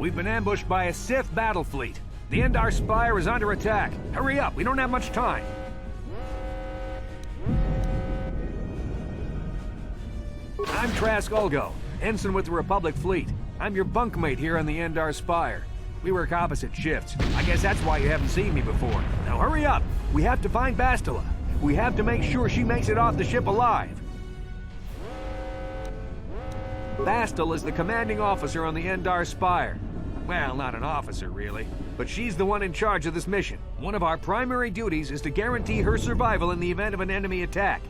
We've been ambushed by a Sith battle fleet. The Endar Spire is under attack. Hurry up, we don't have much time. I'm Trask Ulgo, ensign with the Republic fleet. I'm your bunkmate here on the Endar Spire. We work opposite shifts. I guess that's why you haven't seen me before. Now hurry up! We have to find Bastila. We have to make sure she makes it off the ship alive. Bastila is the commanding officer on the Endar Spire. Well, not an officer, really. But she's the one in charge of this mission. One of our primary duties is to guarantee her survival in the event of an enemy attack.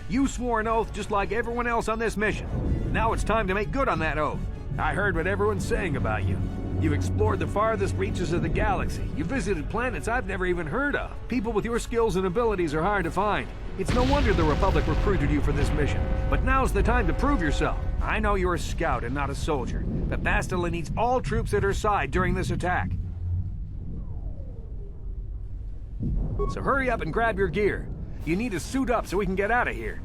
You swore an oath just like everyone else on this mission. Now it's time to make good on that oath. I heard what everyone's saying about you. You've explored the farthest reaches of the galaxy. You visited planets I've never even heard of. People with your skills and abilities are hard to find. It's no wonder the Republic recruited you for this mission. But now's the time to prove yourself. I know you're a scout and not a soldier, but Bastila needs all troops at her side during this attack. So hurry up and grab your gear. You need to suit up so we can get out of here.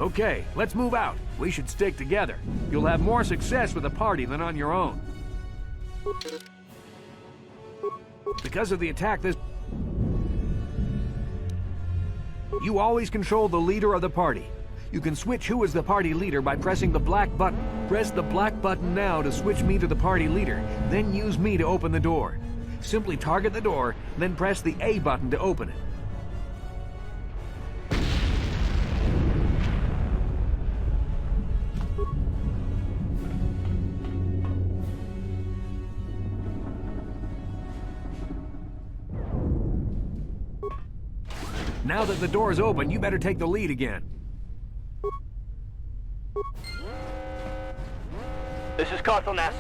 Okay, let's move out. We should stick together. You'll have more success with a party than on your own. Because of the attack you always control the leader of the party. You can switch who is the party leader by pressing the black button. Press the black button now to switch me to the party leader, then use me to open the door. Simply target the door, then press the A button to open it. Now that the door's open, you better take the lead again. This is KoToR.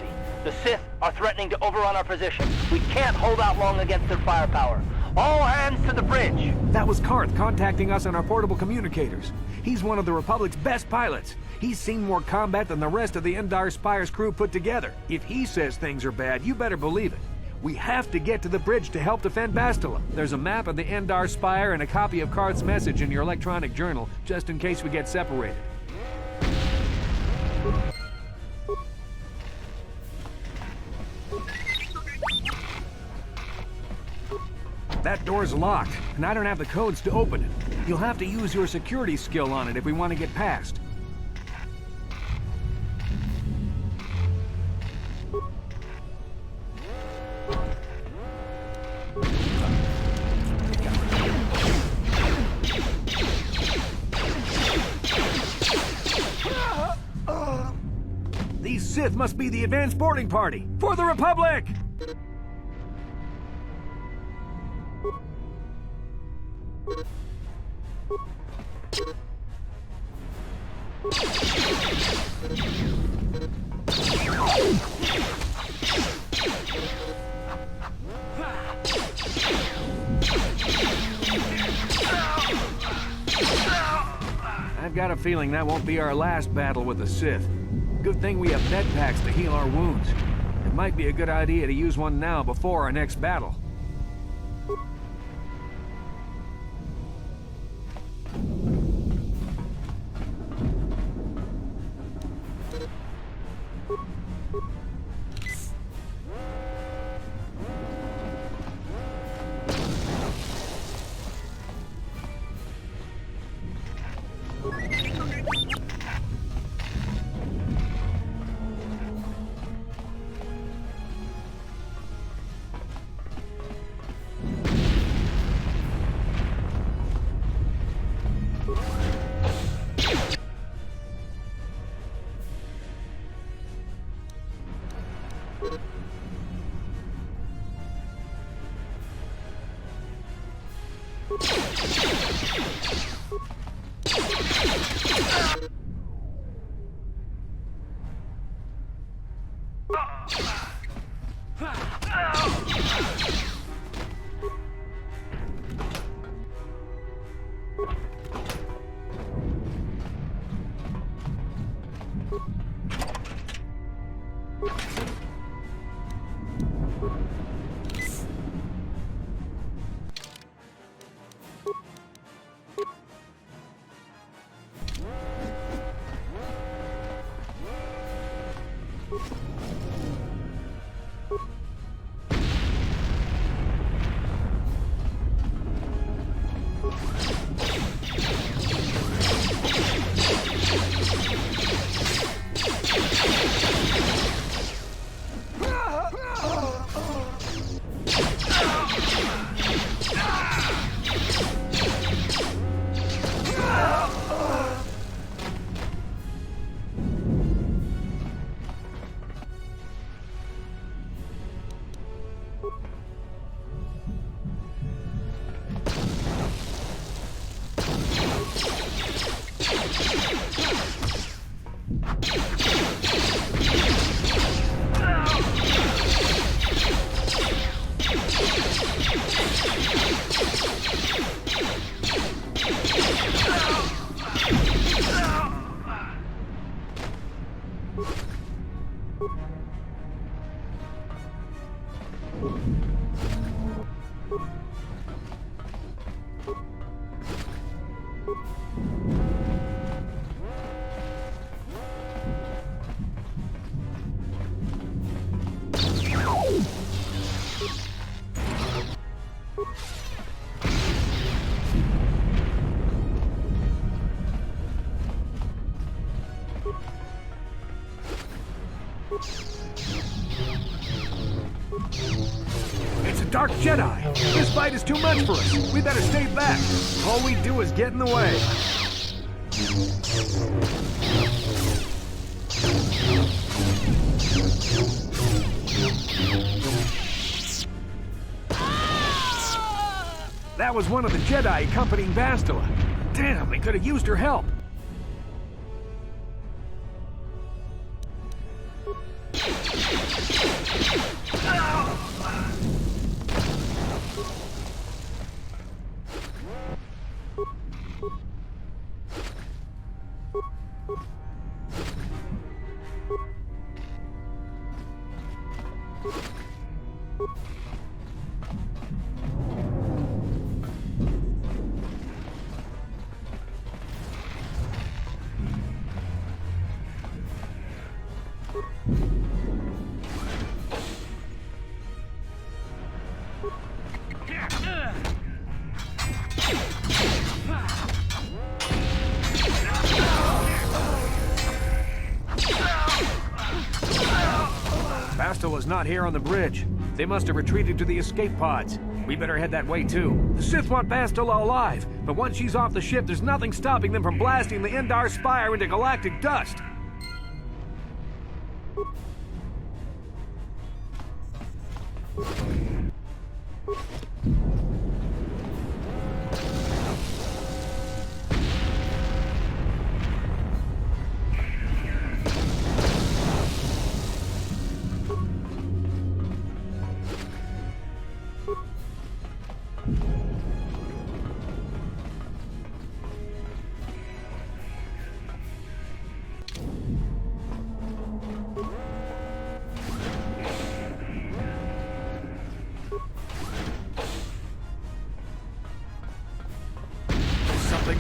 The Sith are threatening to overrun our position. We can't hold out long against their firepower. All hands to the bridge! That was Karth contacting us on our portable communicators. He's one of the Republic's best pilots. He's seen more combat than the rest of the Endar Spire's crew put together. If he says things are bad, you better believe it. We have to get to the bridge to help defend Bastila. There's a map of the Endar Spire and a copy of Karth's message in your electronic journal, just in case we get separated. That door's locked, and I don't have the codes to open it. You'll have to use your security skill on it if we want to get past. These Sith must be the advanced boarding party for the Republic! I've got a feeling that won't be our last battle with the Sith. Good thing we have med packs to heal our wounds. It might be a good idea to use one now before our next battle. It's a Dark Jedi! This fight is too much for us! We better stay back! All we do is get in the way! That was one of the Jedi accompanying Bastila. Damn, they could have used her help! Bastila's not here on the bridge. They must have retreated to the escape pods. We better head that way too. The Sith want Bastila alive, but once she's off the ship, there's nothing stopping them from blasting the Endar Spire into galactic dust.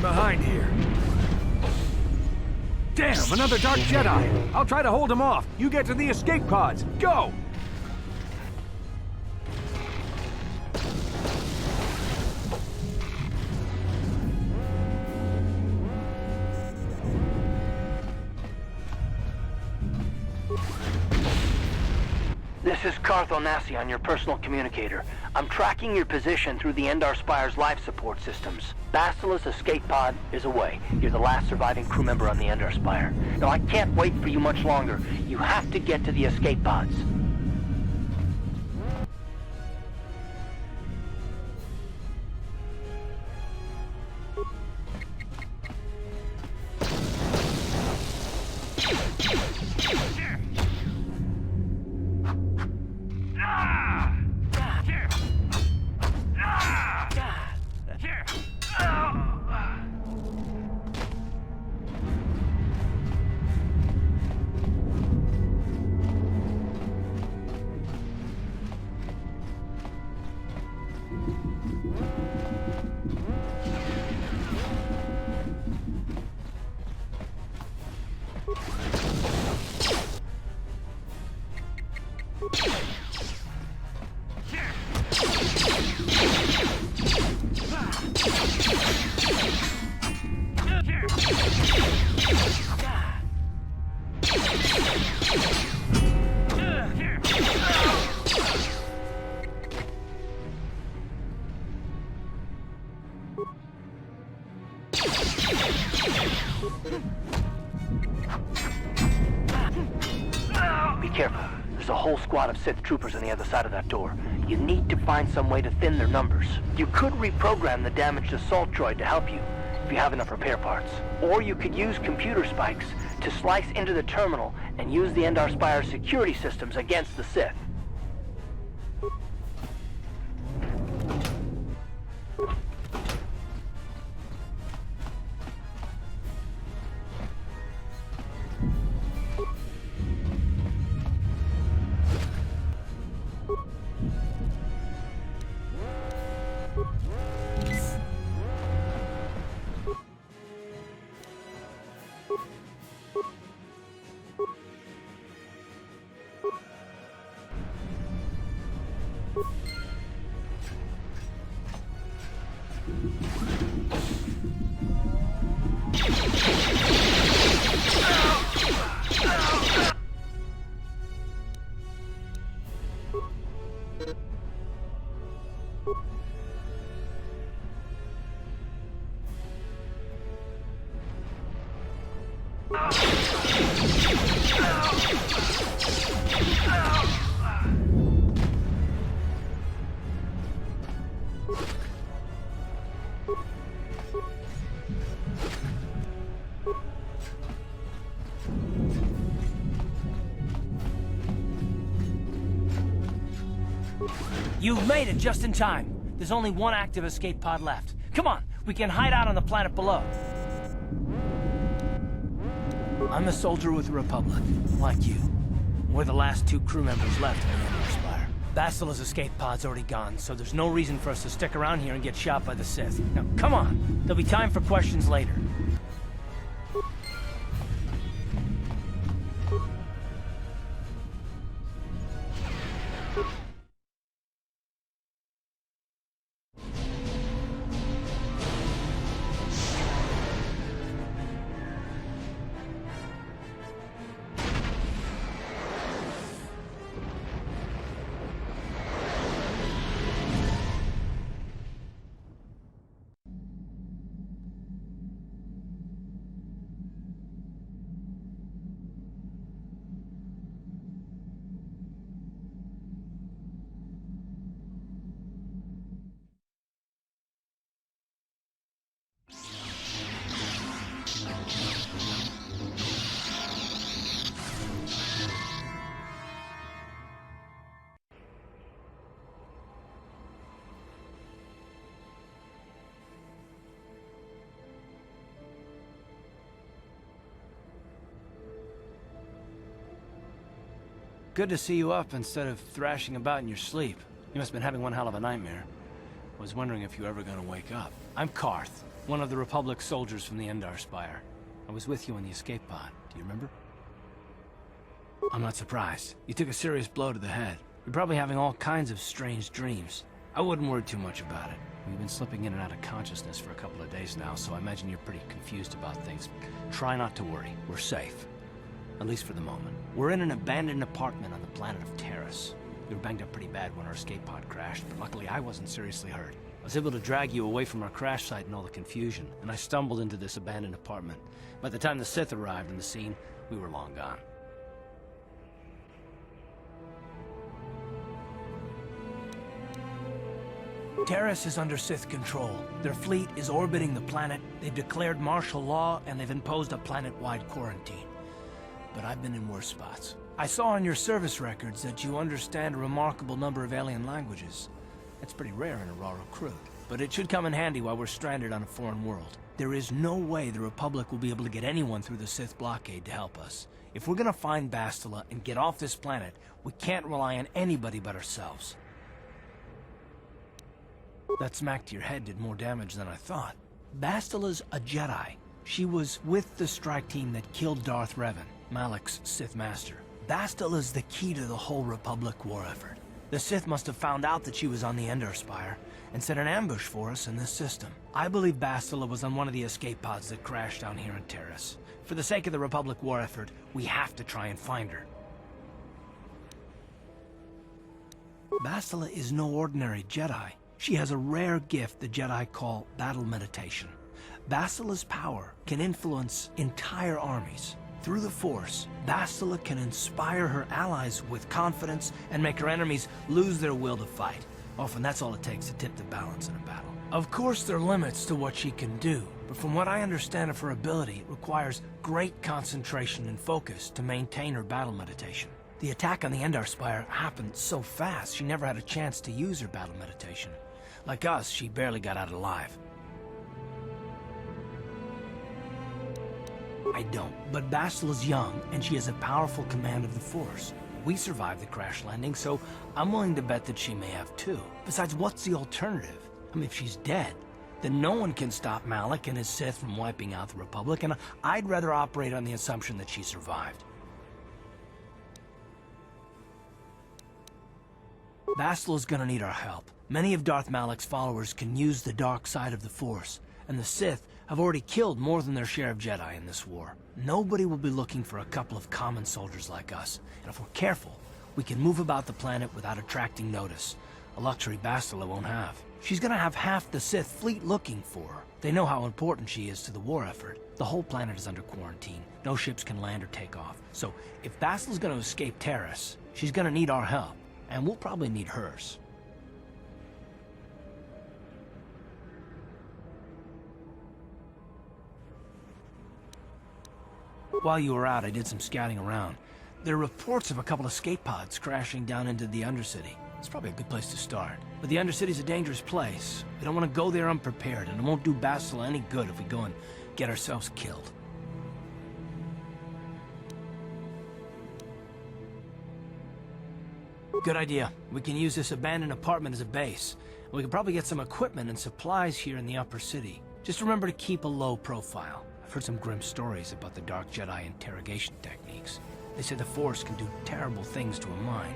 Behind here. Damn, another Dark Jedi! I'll try to hold him off. You get to the escape pods. Go! This is KoToR on your personal communicator. I'm tracking your position through the Endar Spire's life support systems. Bastila's escape pod is away. You're the last surviving crew member on the Endar Spire. Now, I can't wait for you much longer. You have to get to the escape pods. Be careful. There's a whole squad of Sith troopers on the other side of that door. You need to find some way to thin their numbers. You could reprogram the damaged assault droid to help you, if you have enough repair parts. Or you could use computer spikes to slice into the terminal and use the Endar Spire security systems against the Sith. You've made it just in time. There's only one active escape pod left. Come on, we can hide out on the planet below. I'm a soldier with the Republic, like you. We're the last two crew members left in the Endar Spire. Bastila's escape pod's already gone, so there's no reason for us to stick around here and get shot by the Sith. Now, come on. There'll be time for questions later. Good to see you up instead of thrashing about in your sleep. You must have been having one hell of a nightmare. I was wondering if you were ever gonna wake up. I'm Karth, one of the Republic soldiers from the Endar Spire. I was with you in the escape pod. Do you remember? I'm not surprised. You took a serious blow to the head. You're probably having all kinds of strange dreams. I wouldn't worry too much about it. You've been slipping in and out of consciousness for a couple of days now, so I imagine you're pretty confused about things. Try not to worry. We're safe. At least for the moment. We're in an abandoned apartment on the planet of Taris. We were banged up pretty bad when our escape pod crashed, but luckily I wasn't seriously hurt. I was able to drag you away from our crash site and all the confusion, and I stumbled into this abandoned apartment. By the time the Sith arrived on the scene, we were long gone. Taris is under Sith control. Their fleet is orbiting the planet, they've declared martial law, and they've imposed a planet-wide quarantine. But I've been in worse spots. I saw on your service records that you understand a remarkable number of alien languages. That's pretty rare in a raw recruit, but it should come in handy while we're stranded on a foreign world. There is no way the Republic will be able to get anyone through the Sith blockade to help us. If we're gonna find Bastila and get off this planet, we can't rely on anybody but ourselves. That smack to your head did more damage than I thought. Bastila's a Jedi. She was with the strike team that killed Darth Revan, Malak's Sith Master. Bastila's the key to the whole Republic war effort. The Sith must have found out that she was on the Endar Spire and set an ambush for us in this system. I believe Bastila was on one of the escape pods that crashed down here in Taris. For the sake of the Republic war effort, we have to try and find her. Bastila is no ordinary Jedi. She has a rare gift the Jedi call battle meditation. Basila's power can influence entire armies. Through the Force, Basila can inspire her allies with confidence and make her enemies lose their will to fight. Often that's all it takes to tip the balance in a battle. Of course, there are limits to what she can do, but from what I understand of her ability, it requires great concentration and focus to maintain her battle meditation. The attack on the Endar Spire happened so fast, she never had a chance to use her battle meditation. Like us, she barely got out alive. I don't, but Basila's young, and she has a powerful command of the Force. We survived the crash landing, so I'm willing to bet that she may have too. Besides, what's the alternative? I mean, if she's dead, then no one can stop Malik and his Sith from wiping out the Republic, and I'd rather operate on the assumption that she survived. Basila's gonna need our help. Many of Darth Malik's followers can use the dark side of the Force, and the Sith have already killed more than their share of Jedi in this war. Nobody will be looking for a couple of common soldiers like us, and if we're careful, we can move about the planet without attracting notice, a luxury Basila won't have. She's gonna have half the Sith fleet looking for her. They know how important she is to the war effort. The whole planet is under quarantine. No ships can land or take off. So if Basila's gonna escape Taris, she's gonna need our help, and we'll probably need hers. While you were out, I did some scouting around. There are reports of a couple escape pods crashing down into the Undercity. It's probably a good place to start. But the Undercity's a dangerous place. We don't want to go there unprepared, and it won't do Basila any good if we go and get ourselves killed. Good idea. We can use this abandoned apartment as a base. We can probably get some equipment and supplies here in the upper city. Just remember to keep a low profile. I've heard some grim stories about the Dark Jedi interrogation techniques. They say the Force can do terrible things to a mind.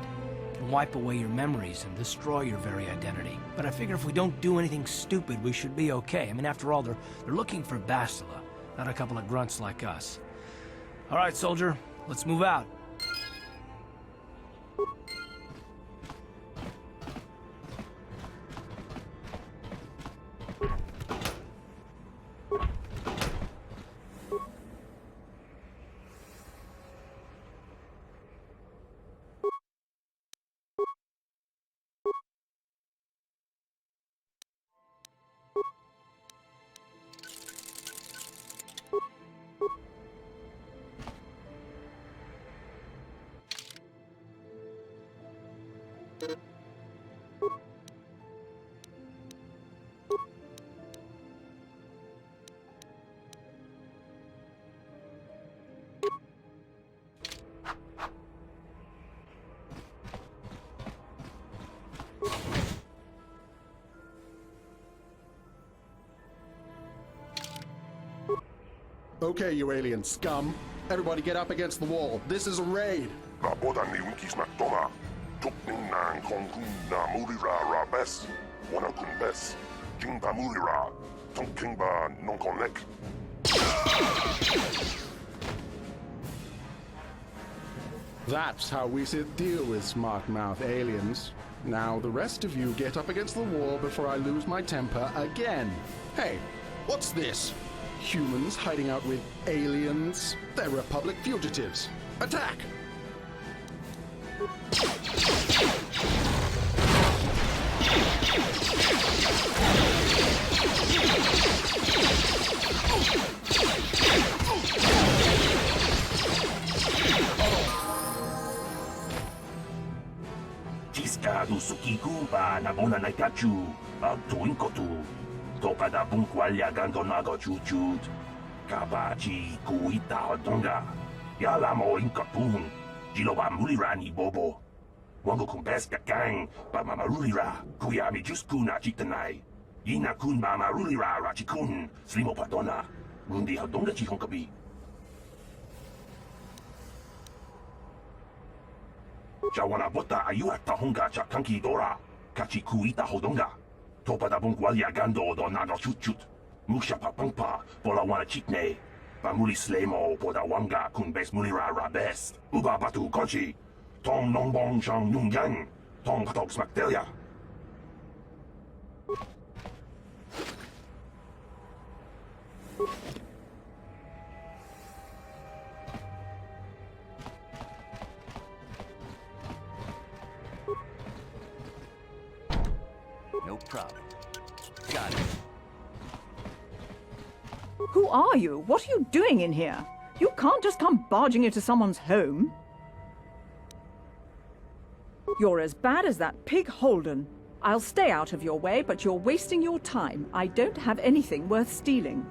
It can wipe away your memories and destroy your very identity. But I figure if we don't do anything stupid, we should be okay. I mean, after all, they're looking for Basila, not a couple of grunts like us. All right, soldier, let's move out. Okay, you alien scum. Everybody get up against the wall. This is a raid. That's how we sit deal with smart-mouth aliens. Now the rest of you get up against the wall before I lose my temper again. Hey, what's this? Humans hiding out with aliens? They're Republic fugitives. Attack! Ciscado sukikumba na bona na kachu, tuinkotu. Topa da bunkwalya gando nago chuchut. Kabachi kuita hodonga. Yala mo inkapun. Jiloba mulirani bobo. Wango kumbeska gang. Ba mamarulira. Kuyami juskuna chitanai. Ina kun ba marulira rachikun. Slimo padona. Mundi hodonga chihonkabi. Jawana bota ayuata honga chakanki dora. Kachi kuita hodonga. Topa da bunkwalya gando do nago chuchut. Musha papangpa pola wana chikne. Pamuli slemo poda wanga kun bes mulira rabes. Uba batu kochi. Tong nongbong shang nung yang. Tong patok smaktelia. No problem. Got it. Who are you? What are you doing in here? You can't just come barging into someone's home. You're as bad as that pig Holden. I'll stay out of your way, but you're wasting your time. I don't have anything worth stealing.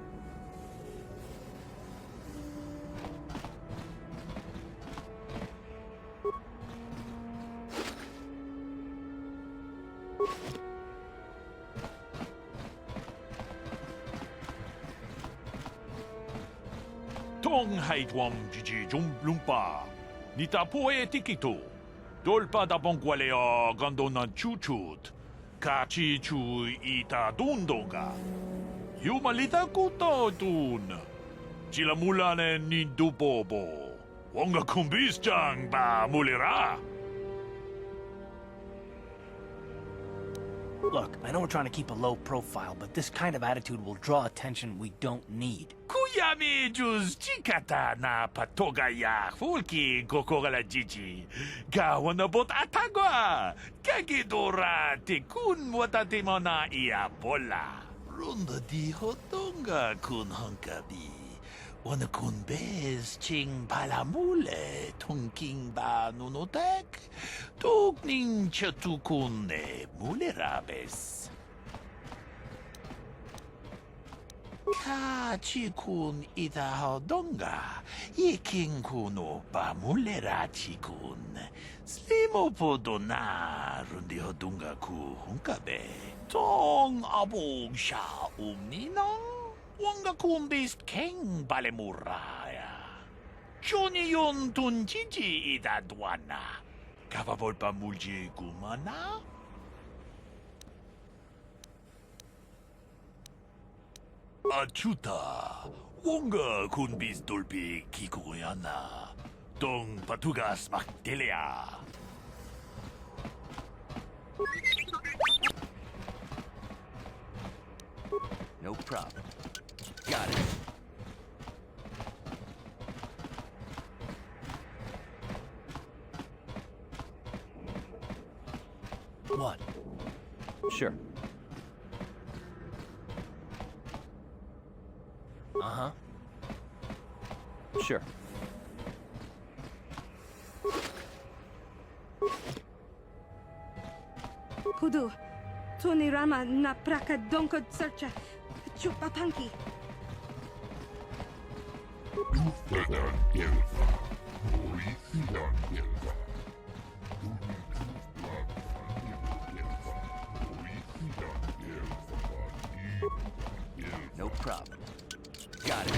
Tong haitwam jiji lumpa. Nita poe tikito. Dolpa da bongualeo gandonan chuchut. Kachi chu ita dundonga. Yumalita kuto dun. Chila mulane nindubobo. Wonga kumbis jang ba mulira. Look, I know we're trying to keep a low profile, but this kind of attitude will draw attention we don't need. Kuyami juz chikata na patogaya fulki kokogala jiji. Gawanabot atagwa. Kagidora tikun watatimona ia bola. Runda di hotonga kun hankabi. Wana kun bez ching palamule tongking ba nunotek. Tukning chatukune mulerabes. Kachikun itahodonga. Iking kuno ba mulerachikun. Slimo podona rundi hodunga ku hunkabe. Tong abog sha umninang. Wanga kumbis keng balemuraya. Johnny yon tunjiji idadwana. Kavavol pa mulji gumana? Achuta. Wanga kunbis dolpi kikuyana. Dong patugas maktelea. No problem. Got it. What? Sure. Uh-huh. Sure. Kudu, Tunirama na praka donko searcha, chupapanki. No problem. Got it.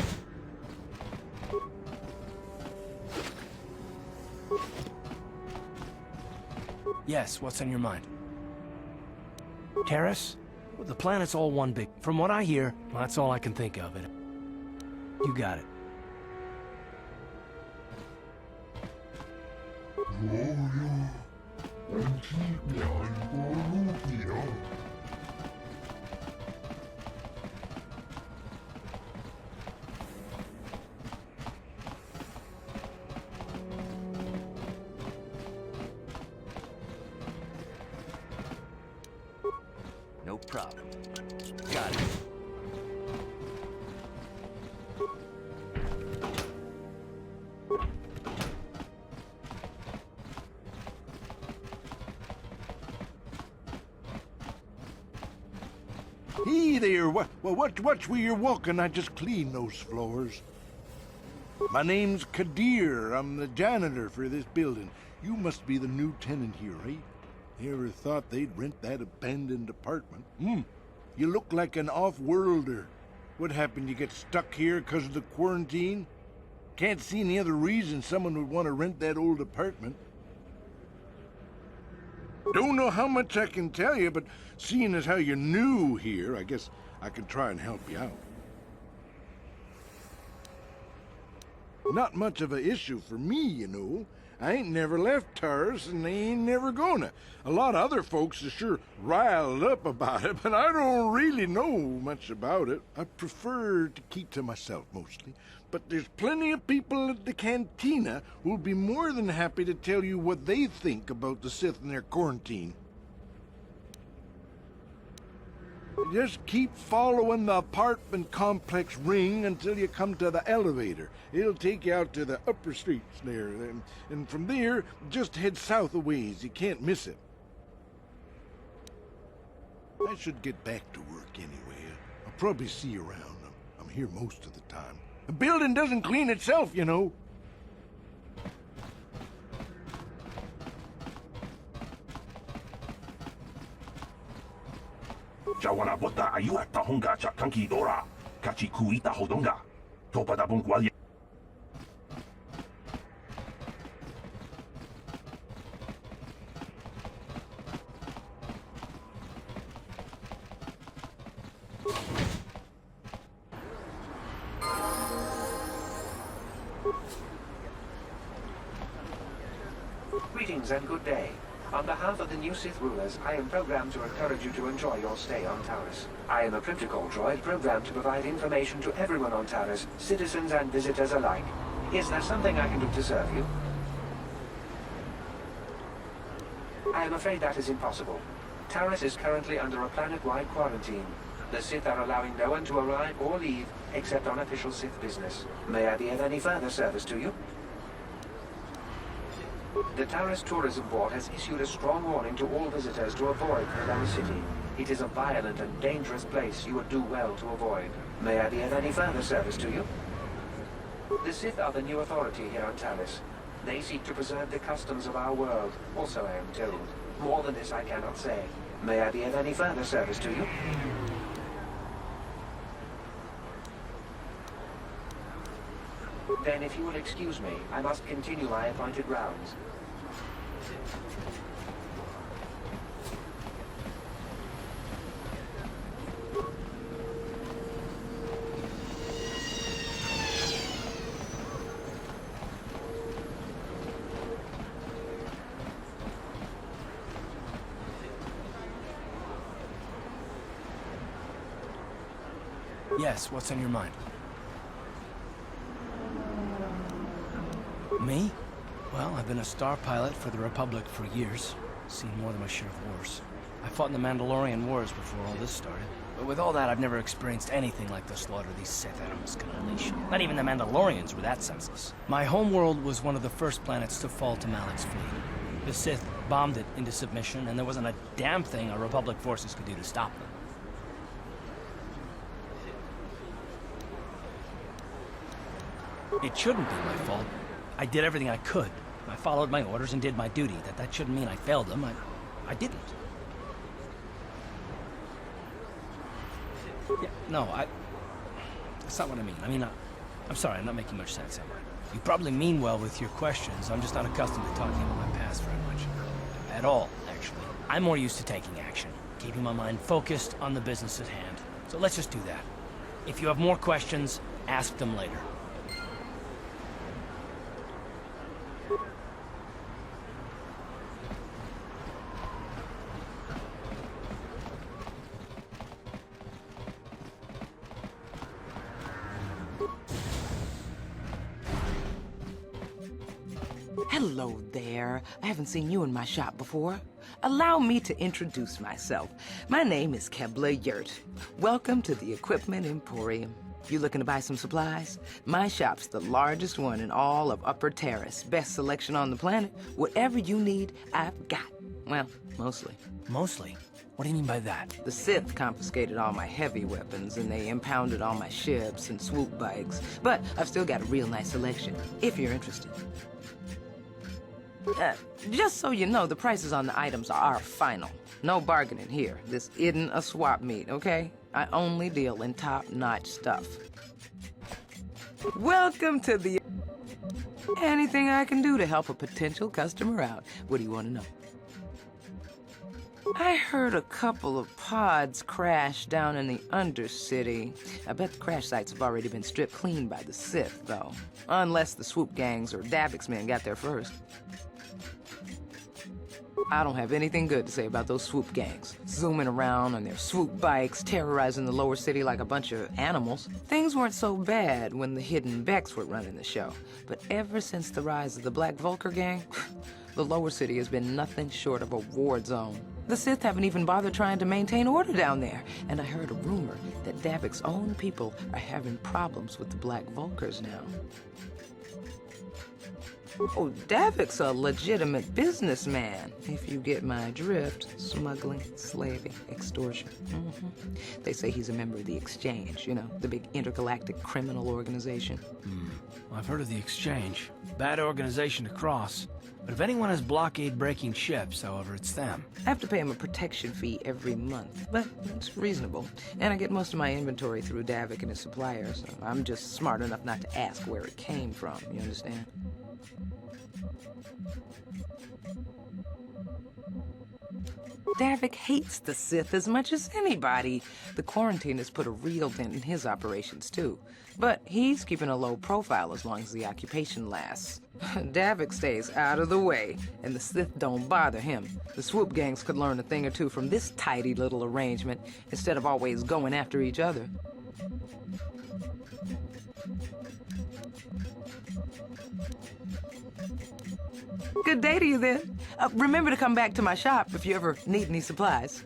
Yes, what's on your mind? Taris? Well, the planet's all one big... From what I hear, that's all I can think of. You got it. No problem. Got it. Hey there, watch where you're walking. I just cleaned those floors. My name's KoToR. I'm the janitor for this building. You must be the new tenant here, right? You ever thought they'd rent that abandoned apartment? You look like an off-worlder. What happened, you get stuck here because of the quarantine? Can't see any other reason someone would want to rent that old apartment. Don't know how much I can tell you, but seeing as how you're new here, I guess I can try and help you out. Not much of a issue for me, you know. I ain't never left Taris, and they ain't never gonna. A lot of other folks are sure riled up about it, but I don't really know much about it. I prefer to keep to myself, mostly. But there's plenty of people at the cantina who'll be more than happy to tell you what they think about the Sith and their quarantine. Just keep following the apartment complex ring until you come to the elevator. It'll take you out to the upper streets there. And from there, just head south a ways. You can't miss it. I should get back to work anyway. I'll probably see you around. I'm here most of the time. The building doesn't clean itself, you know. Jawana bota ayua tahonga cha kanki dora. Kachi kuita hodonga. Topa da bungualia. Greetings and good day. On behalf of the new Sith rulers, I am programmed to encourage you to enjoy your stay on Taris. I am a protocol droid programmed to provide information to everyone on Taris, citizens and visitors alike. Is there something I can do to serve you? I am afraid that is impossible. Taris is currently under a planet-wide quarantine. The Sith are allowing no one to arrive or leave except on official Sith business. May I be of any further service to you? The Taris Tourism Board has issued a strong warning to all visitors to avoid Endar City. It is a violent and dangerous place you would do well to avoid. May I be of any further service to you? The Sith are the new authority here on Taris. They seek to preserve the customs of our world, also I am told. More than this I cannot say. May I be of any further service to you? Then if you will excuse me, I must continue my appointed rounds. Yes, what's on your mind? Me? Well, I've been a star pilot for the Republic for years. Seen more than my share of wars. I fought in the Mandalorian Wars before all this started. But with all that, I've never experienced anything like the slaughter these Sith animals can unleash. Not even the Mandalorians were that senseless. My homeworld was one of the first planets to fall to Malik's fleet. The Sith bombed it into submission, and there wasn't a damn thing our Republic forces could do to stop them. It shouldn't be my fault. I did everything I could. I followed my orders and did my duty. That shouldn't mean I failed them. I didn't. Yeah, no, that's not what I mean. I'm sorry, I'm not making much sense, am I? You probably mean well with your questions. I'm just not accustomed to talking about my past very much. At all, actually. I'm more used to taking action, keeping my mind focused on the business at hand. So let's just do that. If you have more questions, ask them later. Hello there. I haven't seen you in my shop before. Allow me to introduce myself. My name is Kebla Yurt. Welcome to the Equipment Emporium. You looking to buy some supplies? My shop's the largest one in all of Upper Taris. Best selection on the planet. Whatever you need, I've got. Well, mostly. Mostly? What do you mean by that? The Sith confiscated all my heavy weapons, and they impounded all my ships and swoop bikes. But I've still got a real nice selection, if you're interested. Just so you know, the prices on the items are final. No bargaining here. This isn't a swap meet, okay? I only deal in top-notch stuff. Welcome to the... Anything I can do to help a potential customer out. What do you want to know? I heard a couple of pods crash down in the Undercity. I bet the crash sites have already been stripped clean by the Sith, though. Unless the swoop gangs or Davik's men got there first. I don't have anything good to say about those swoop gangs. Zooming around on their swoop bikes, terrorizing the lower city like a bunch of animals. Things weren't so bad when the hidden Becks were running the show. But ever since the rise of the Black Vulcar gang, the lower city has been nothing short of a war zone. The Sith haven't even bothered trying to maintain order down there. And I heard a rumor that Davik's own people are having problems with the Black Vulcars now. Oh, Davik's a legitimate businessman, if you get my drift. Smuggling, slaving, extortion. They say he's a member of the Exchange, you know, the big intergalactic criminal organization. I've heard of the Exchange. Bad organization to cross. But if anyone has blockade-breaking ships, however, it's them. I have to pay him a protection fee every month, but it's reasonable. And I get most of my inventory through Davik and his suppliers, so I'm just smart enough not to ask where it came from, you understand? Davik hates the Sith as much as anybody. The quarantine has put a real dent in his operations, too. But he's keeping a low profile as long as the occupation lasts. Davik stays out of the way, and the Sith don't bother him. The swoop gangs could learn a thing or two from this tidy little arrangement, instead of always going after each other. Good day to you, then. Remember to come back to my shop if you ever need any supplies.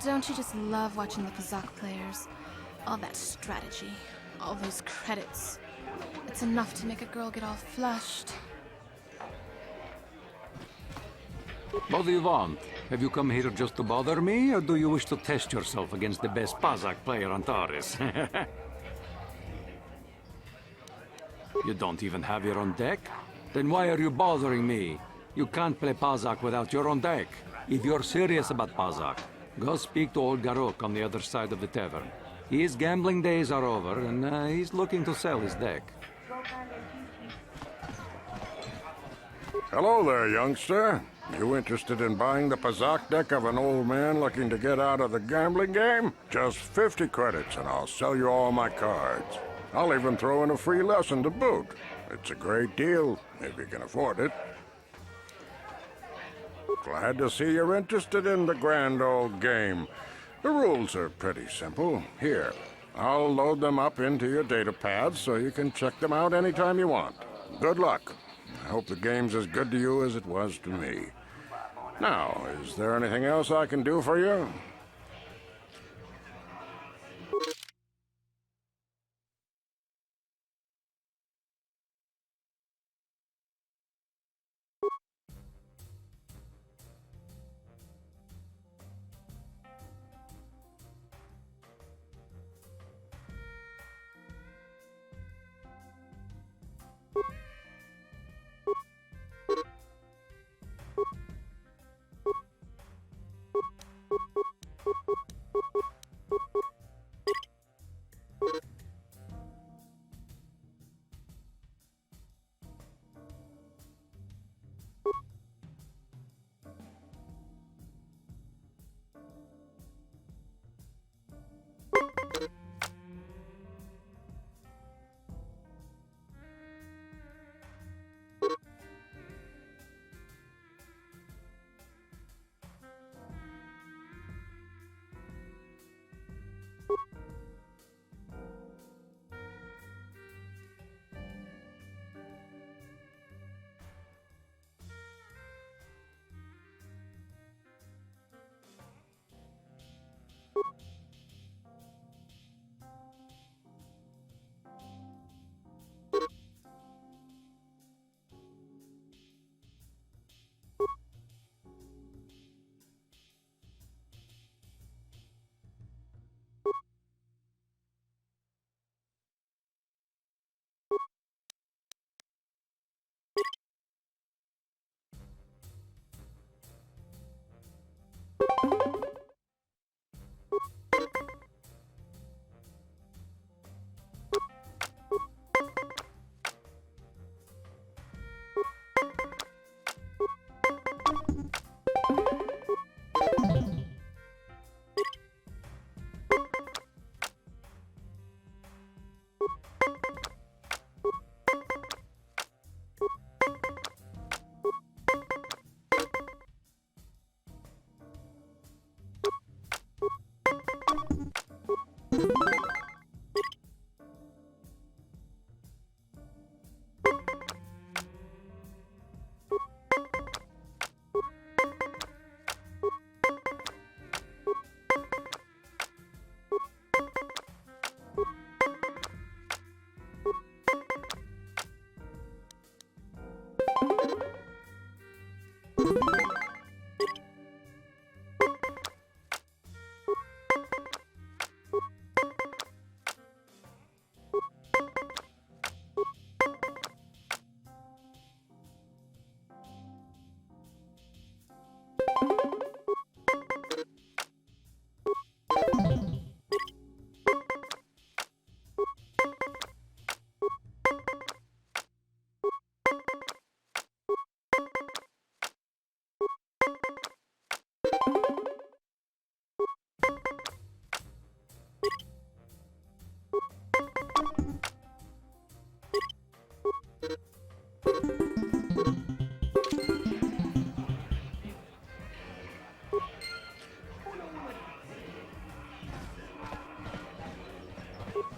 Don't you just love watching the Kazakh players? All that strategy, all those credits. It's enough to make a girl get all flushed. What do you want? Have you come here just to bother me, or do you wish to test yourself against the best Kazakh player on Taris? You don't even have your own deck? Then why are you bothering me? You can't play Kazakh without your own deck. If you're serious about Kazakh, go speak to old Garok on the other side of the tavern. His gambling days are over, and he's looking to sell his deck. Hello there, youngster. You interested in buying the Kazakh deck of an old man looking to get out of the gambling game? Just 50 credits and I'll sell you all my cards. I'll even throw in a free lesson to boot. It's a great deal, if you can afford it. Glad to see you're interested in the grand old game. The rules are pretty simple. Here, I'll load them up into your data pads so you can check them out anytime you want. Good luck. I hope the game's as good to you as it was to me. Now, is there anything else I can do for you?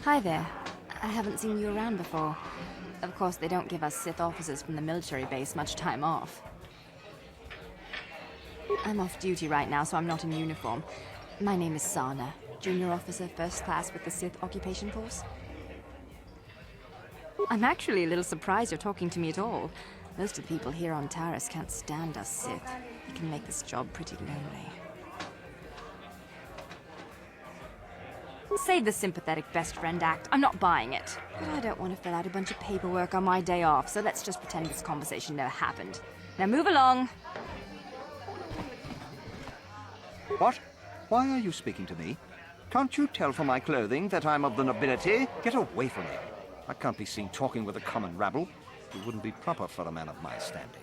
Hi there. I haven't seen you around before. Of course, they don't give us Sith officers from the military base much time off. I'm off duty right now, so I'm not in uniform. My name is Sana, junior officer, first class with the Sith Occupation Force. I'm actually a little surprised you're talking to me at all. Most of the people here on Taris can't stand us Sith. It can make this job pretty lonely. Save the sympathetic best friend act. I'm not buying it. But I don't want to fill out a bunch of paperwork on my day off, so let's just pretend this conversation never happened. Now move along. What? Why are you speaking to me? Can't you tell from my clothing that I'm of the nobility? Get away from me. I can't be seen talking with a common rabble. It wouldn't be proper for a man of my standing.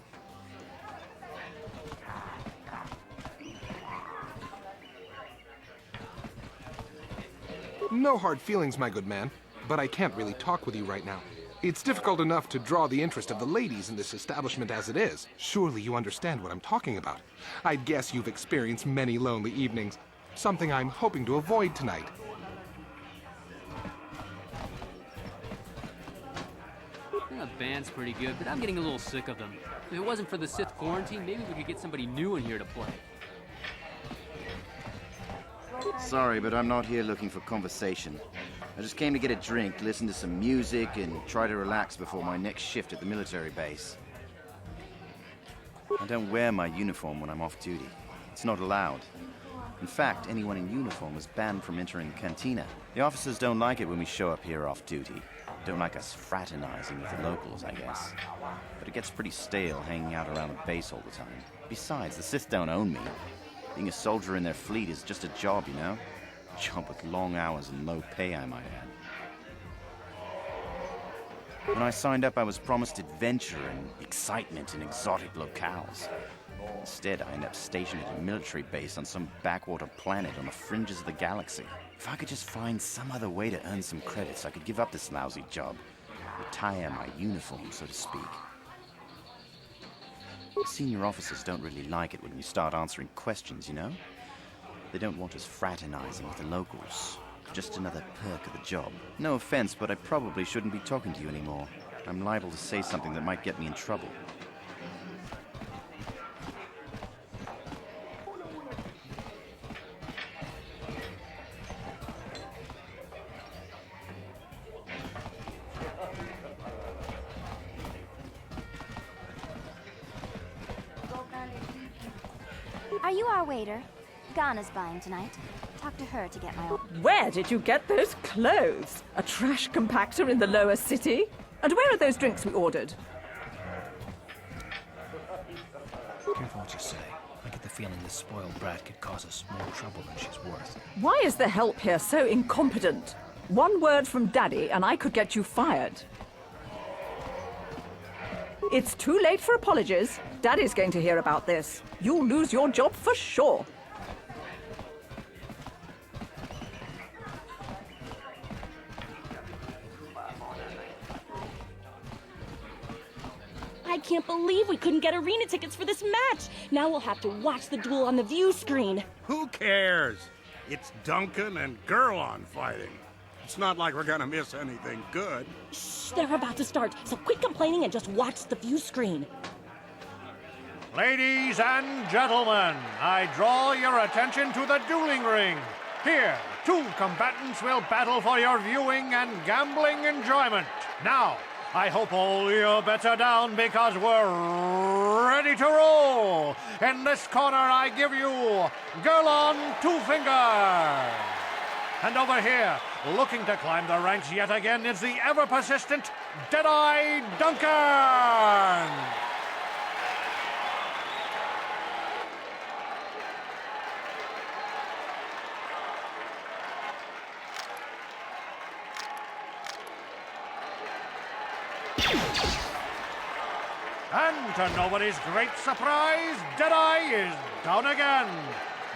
No hard feelings, my good man, but I can't really talk with you right now. It's difficult enough to draw the interest of the ladies in this establishment as it is. Surely you understand what I'm talking about. I'd guess you've experienced many lonely evenings, something I'm hoping to avoid tonight. The band's pretty good, but I'm getting a little sick of them. If it wasn't for the Sith quarantine, maybe we could get somebody new in here to play. Sorry, but I'm not here looking for conversation. I just came to get a drink, listen to some music, and try to relax before my next shift at the military base. I don't wear my uniform when I'm off duty. It's not allowed. In fact, anyone in uniform is banned from entering the cantina. The officers don't like it when we show up here off duty. Don't like us fraternizing with the locals, I guess. But it gets pretty stale hanging out around the base all the time. Besides, the Sith don't own me. Being a soldier in their fleet is just a job, you know? A job with long hours and low pay, I might add. When I signed up, I was promised adventure and excitement in exotic locales. Instead, I ended up stationed at a military base on some backwater planet on the fringes of the galaxy. If I could just find some other way to earn some credits, I could give up this lousy job. Retire my uniform, so to speak. Senior officers don't really like it when you start answering questions, you know? They don't want us fraternizing with the locals. Just another perk of the job. No offense, but I probably shouldn't be talking to you anymore. I'm liable to say something that might get me in trouble. Are you our waiter? Ghana's buying tonight. Talk to her to get my order. Where did you get those clothes? A trash compactor in the lower city? And where are those drinks we ordered? Careful what you say. I get the feeling this spoiled brat could cause us more trouble than she's worth. Why is the help here so incompetent? One word from Daddy and I could get you fired. It's too late for apologies. Daddy's going to hear about this. You'll lose your job for sure. I can't believe we couldn't get arena tickets for this match. Now we'll have to watch the duel on the view screen. Who cares? It's Duncan and Gurlon fighting. It's not like we're gonna miss anything good. Shh, they're about to start, so quit complaining and just watch the view screen. Ladies and gentlemen, I draw your attention to the dueling ring. Here, two combatants will battle for your viewing and gambling enjoyment. Now, I hope all your bets are down because we're ready to roll. In this corner, I give you Gurlon Two Fingers. And over here, looking to climb the ranks yet again, is the ever-persistent Deadeye Duncan. And to nobody's great surprise, Deadeye is down again.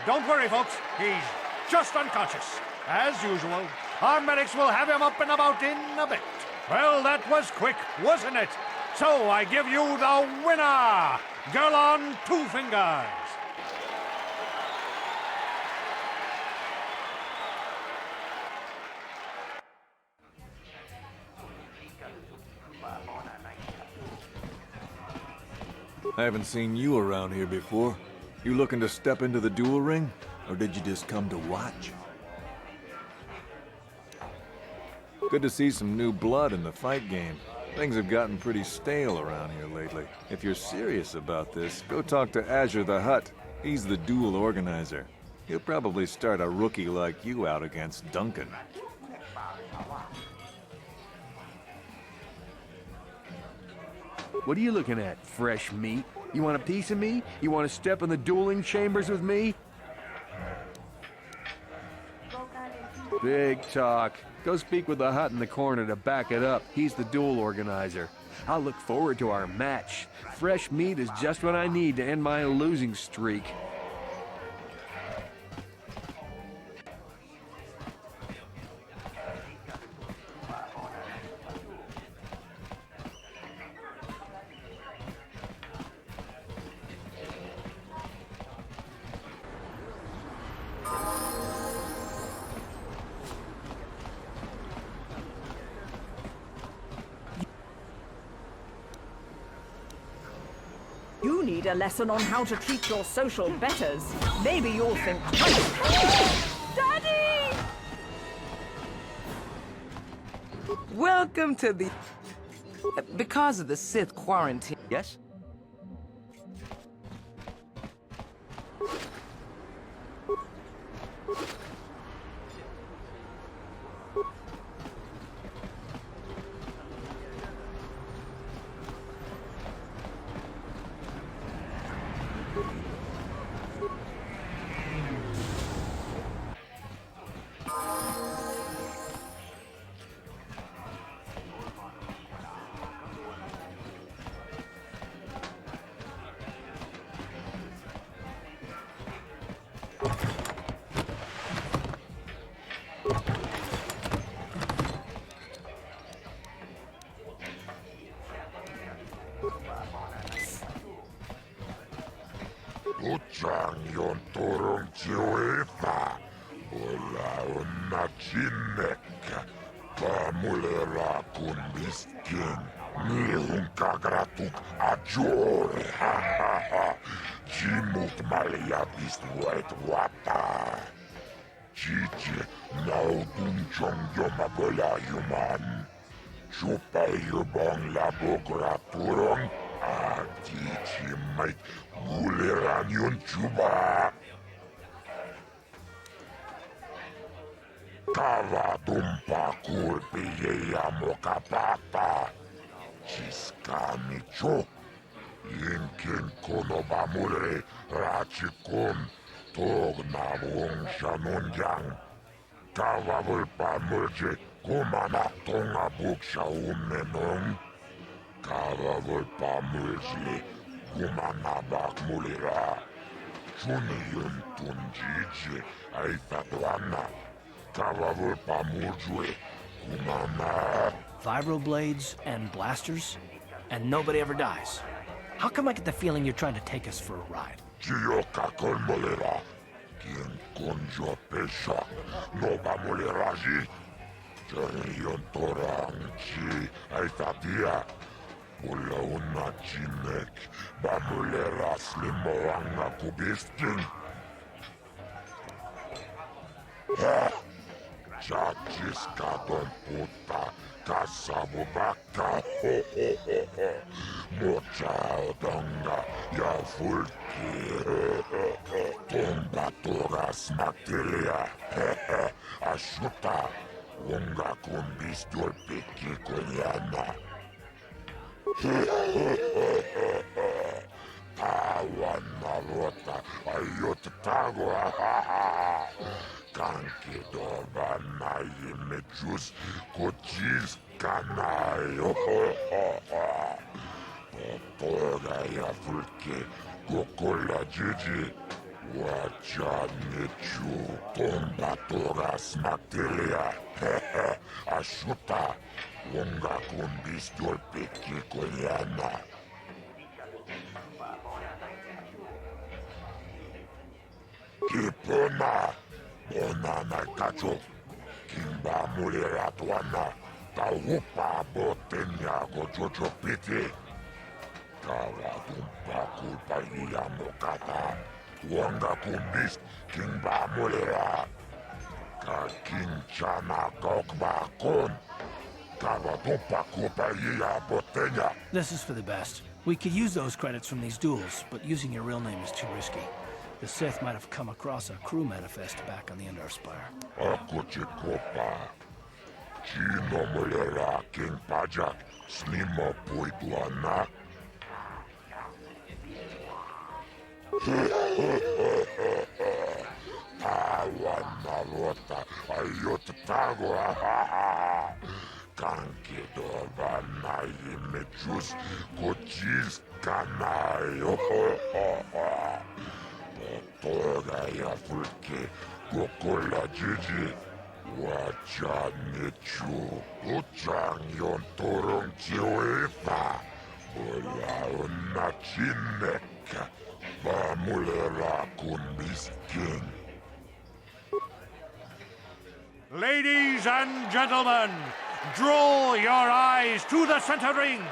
Don't worry, folks. He's just unconscious. As usual, our medics will have him up and about in a bit. Well, that was quick, wasn't it? So I give you the winner, Gurlon Two Fingers. I haven't seen you around here before. You looking to step into the duel ring? Or did you just come to watch? Good to see some new blood in the fight game. Things have gotten pretty stale around here lately. If you're serious about this, go talk to Azure the Hutt. He's the duel organizer. He'll probably start a rookie like you out against Duncan. What are you looking at, fresh meat? You want a piece of me? You want to step in the dueling chambers with me? Big talk. Go speak with the Hutt in the corner to back it up. He's the duel organizer. I'll look forward to our match. Fresh meat is just what I need to end my losing streak. You need a lesson on how to treat your social betters. Maybe you'll think... Daddy! Welcome to the... Because of the Sith quarantine... Yes? Utsang turun ciuita, olla onna cinnekkä, pamulera kun miskin, mihun kagratuk ajore, Jimut malja pistuet wata. Cici nautun chong joma belajuman, chupayubong laboraturong, Cici mait guleran yun chuba. Kava tumpa kulpi ja mokapata. Ciskami cho. Inkin konoba mure rachikun. Togna wong shanunjang. Kava vulpa murje kumana tonga buksha ummenong. Kava vulpa murje kumana bak mulira. Chuni yun tunjiji aitatuana. Kava vulpa murjwe kumana. Vibroblades and blasters, and nobody ever dies. How come I get the feeling you're trying to take us for a ride? Chiyoka kon mulira. Kien konjo pesha. Noba muliraji. Jani yun torang chi aitatia. Ulla unna chinek. Ba mulira slimoanga kubiskin. Chachiska don puta. Kasabu baka. Mocha odonga. Ya fulki. Tomba toras materia. Ashuta. Unga kumbis dolpiki koyana. Tawana rota. Ayot tago. Kanki doba na imejus kochis kanayo. Potora ya fulke kokola jiji. Wacha nechu tomba toras materia. Ashuta unga kumbis dolpiki koyana. Kipona. Bona na kacho, kimba mulera tuana, ta upa botenya go jojo piti. This is for the best. We could use those credits from these duels, but using your real name is too risky. The Sith might have come across a crew manifest back on the Endar Spire. Ladies and gentlemen, draw your eyes to the center ring.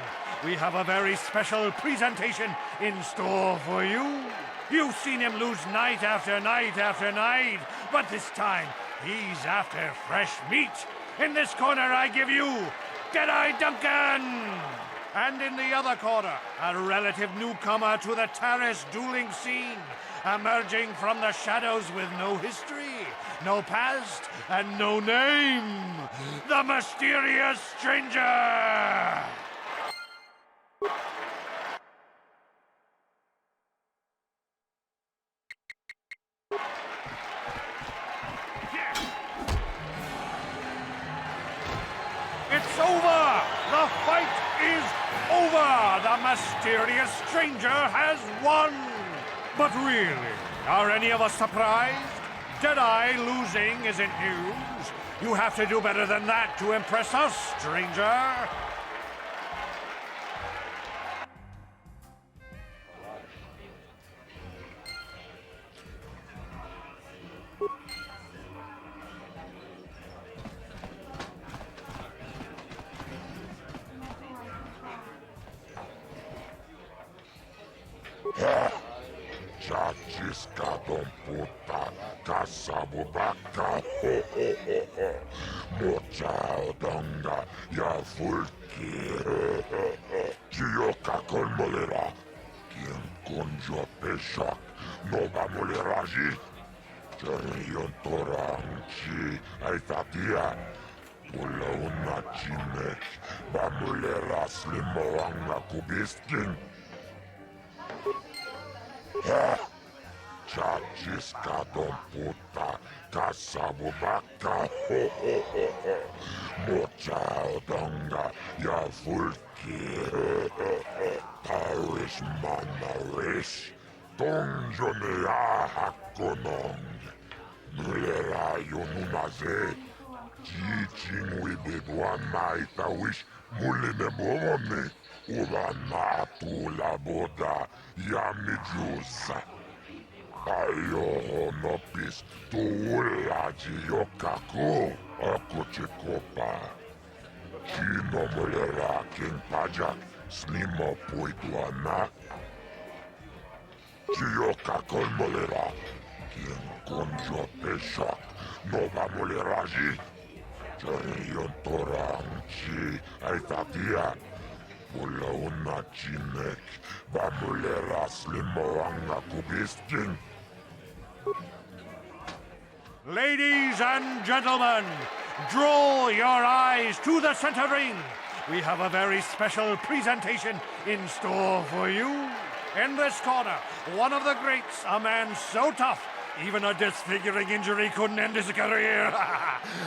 We have a very special presentation in store for you. You've seen him lose night after night after night, but this time he's after fresh meat. In this corner, I give you Deadeye Duncan! And in the other corner, a relative newcomer to the Taris dueling scene, emerging from the shadows with no history, no past, and no name, the mysterious stranger! It's over! The fight is over! The mysterious stranger has won! But really, are any of us surprised? Deadeye losing isn't news. You have to do better than that to impress us, stranger! Chachiskadon puta kasabubaka mochaodonga ya fulki Chiyoka kolmolera Kien konjo peshak Noba moleraji Chariyon toranchi Aitatia Pula una chimek Bamulera slimoanga kubisking Chachiskadon puta kasabubaka mochaodonga ya fulki Taris manarish Tongjone hakonong Nulera yonunaze Chichin wibedwa naitawish Muline bomone Urana la boda Yamijusa Ayo nopis Tuulaji yokaku Akuchikopa Chino mulera king pajak Slimo puituana Chiyoka kolmolera King konjo peshak Nova muleraji Chariyon toranchi Aitatia Pula una chinek Bamulera slimoanga kubisking Ladies and gentlemen, draw your eyes to the center ring. We have a very special presentation in store for you. In this corner, one of the greats, a man so tough, even a disfiguring injury couldn't end his career.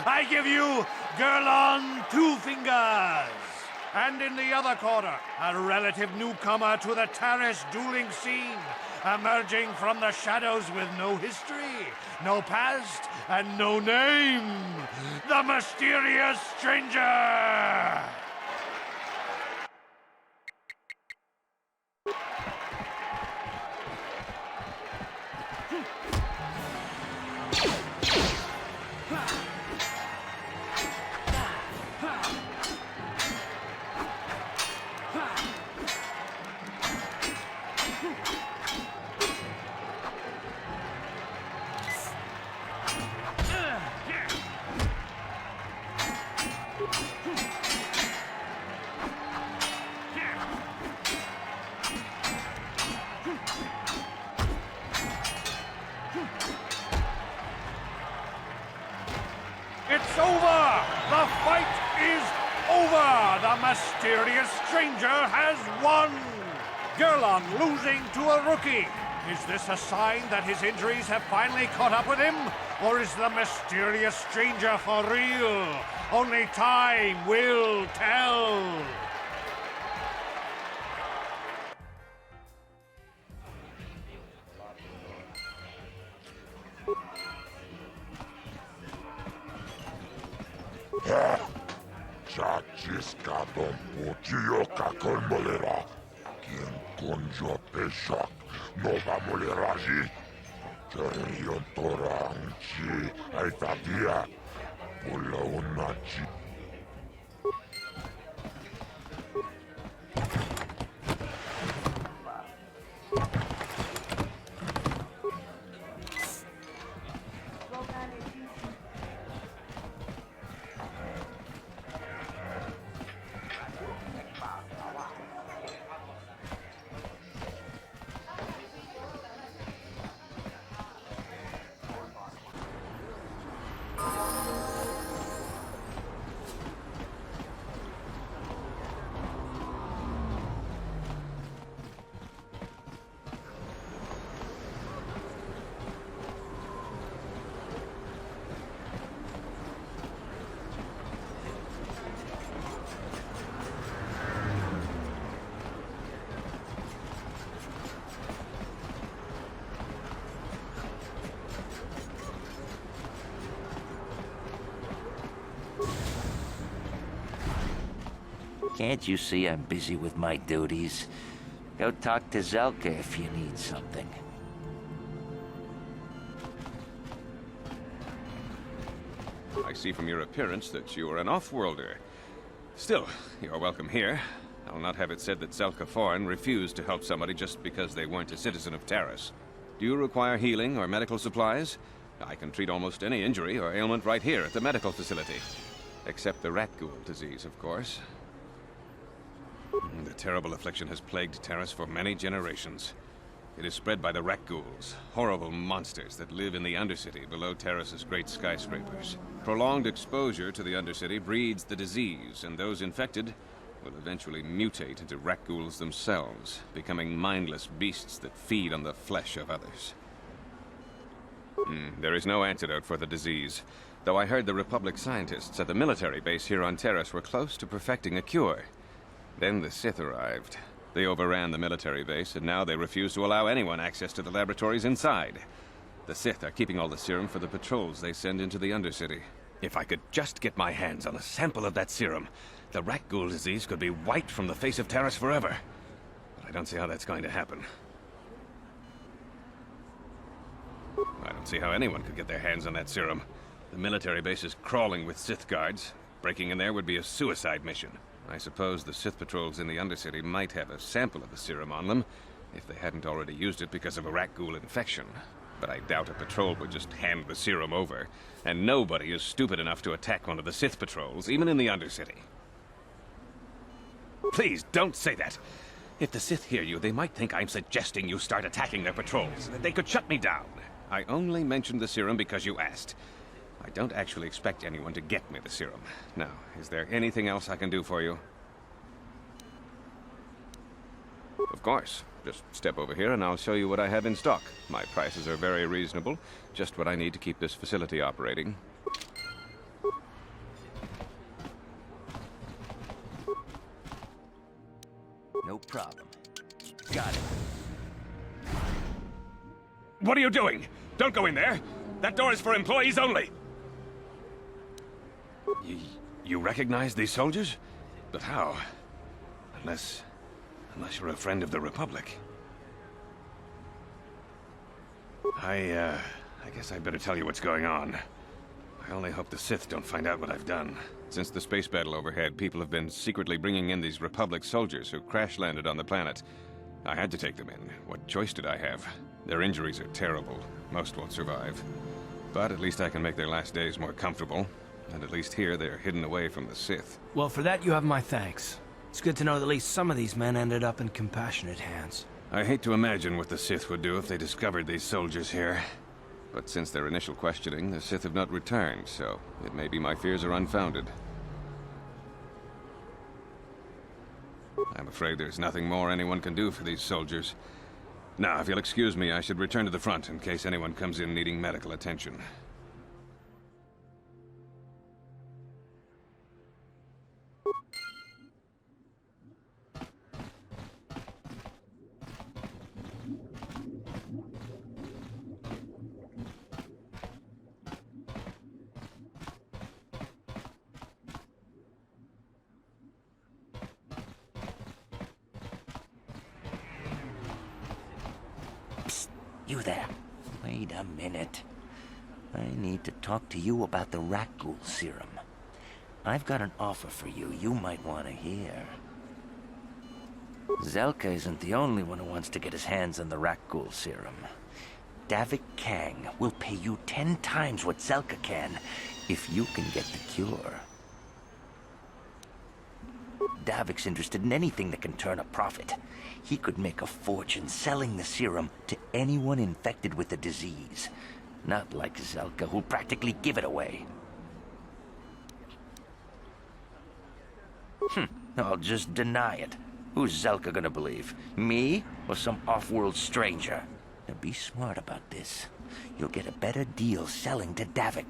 I give you Girl on Two Fingers. And in the other corner, a relative newcomer to the Taris dueling scene, emerging from the shadows with no history, no past, and no name, the mysterious stranger! mysterious stranger has won! Gerlon losing to a rookie. Is this a sign that his injuries have finally caught up with him? Or is the mysterious stranger for real? Only time will tell. Chachiska Dompuchio Kakolmolera. Quien conjo peshak nova moleraji. Jayon Toranchi Aitagia. Pula unachi. Can't you see I'm busy with my duties? Go talk to Zelka if you need something. I see from your appearance that you are an off-worlder. Still, you're welcome here. I'll not have it said that Zelka Foreign refused to help somebody just because they weren't a citizen of Taris. Do you require healing or medical supplies? I can treat almost any injury or ailment right here at the medical facility. Except the rat ghoul disease, of course. The terrible affliction has plagued Taris for many generations. It is spread by the rat ghouls, horrible monsters that live in the Undercity below Taris's great skyscrapers. Prolonged exposure to the Undercity breeds the disease, and those infected will eventually mutate into rat ghouls themselves, becoming mindless beasts that feed on the flesh of others. There is no antidote for the disease, though I heard the Republic scientists at the military base here on Taris were close to perfecting a cure. Then the Sith arrived. They overran the military base, and now they refuse to allow anyone access to the laboratories inside. The Sith are keeping all the serum for the patrols they send into the Undercity. If I could just get my hands on a sample of that serum, the rat ghoul disease could be wiped from the face of Taris forever. But I don't see how that's going to happen. I don't see how anyone could get their hands on that serum. The military base is crawling with Sith guards. Breaking in there would be a suicide mission. I suppose the Sith patrols in the Undercity might have a sample of the serum on them, if they hadn't already used it because of a rat ghoul infection. But I doubt a patrol would just hand the serum over, and nobody is stupid enough to attack one of the Sith patrols, even in the Undercity. Please, don't say that! If the Sith hear you, they might think I'm suggesting you start attacking their patrols. They could shut me down. I only mentioned the serum because you asked. I don't actually expect anyone to get me the serum. Now, is there anything else I can do for you? Of course. Just step over here and I'll show you what I have in stock. My prices are very reasonable. Just what I need to keep this facility operating. No problem. Got it. What are you doing? Don't go in there! That door is for employees only! You recognize these soldiers? But how? Unless you're a friend of the Republic. I guess I'd better tell you what's going on. I only hope the Sith don't find out what I've done. Since the space battle overhead, people have been secretly bringing in these Republic soldiers who crash-landed on the planet. I had to take them in. What choice did I have? Their injuries are terrible. Most won't survive. But at least I can make their last days more comfortable. And at least here, they're hidden away from the Sith. Well, for that you have my thanks. It's good to know that at least some of these men ended up in compassionate hands. I hate to imagine what the Sith would do if they discovered these soldiers here. But since their initial questioning, the Sith have not returned, so it may be my fears are unfounded. I'm afraid there's nothing more anyone can do for these soldiers. Now, if you'll excuse me, I should return to the front in case anyone comes in needing medical attention. You there. Wait a minute. I need to talk to you about the rat ghoul serum. I've got an offer for you might want to hear. Zelka isn't the only one who wants to get his hands on the rat ghoul serum. Davik Kang will pay you 10 times what Zelka can if you can get the cure. Davik's interested in anything that can turn a profit. He could make a fortune selling the serum to anyone infected with the disease. Not like Zelka, who'll practically give it away. I'll just deny it. Who's Zelka gonna believe? Me or some off-world stranger? Now be smart about this. You'll get a better deal selling to Davik.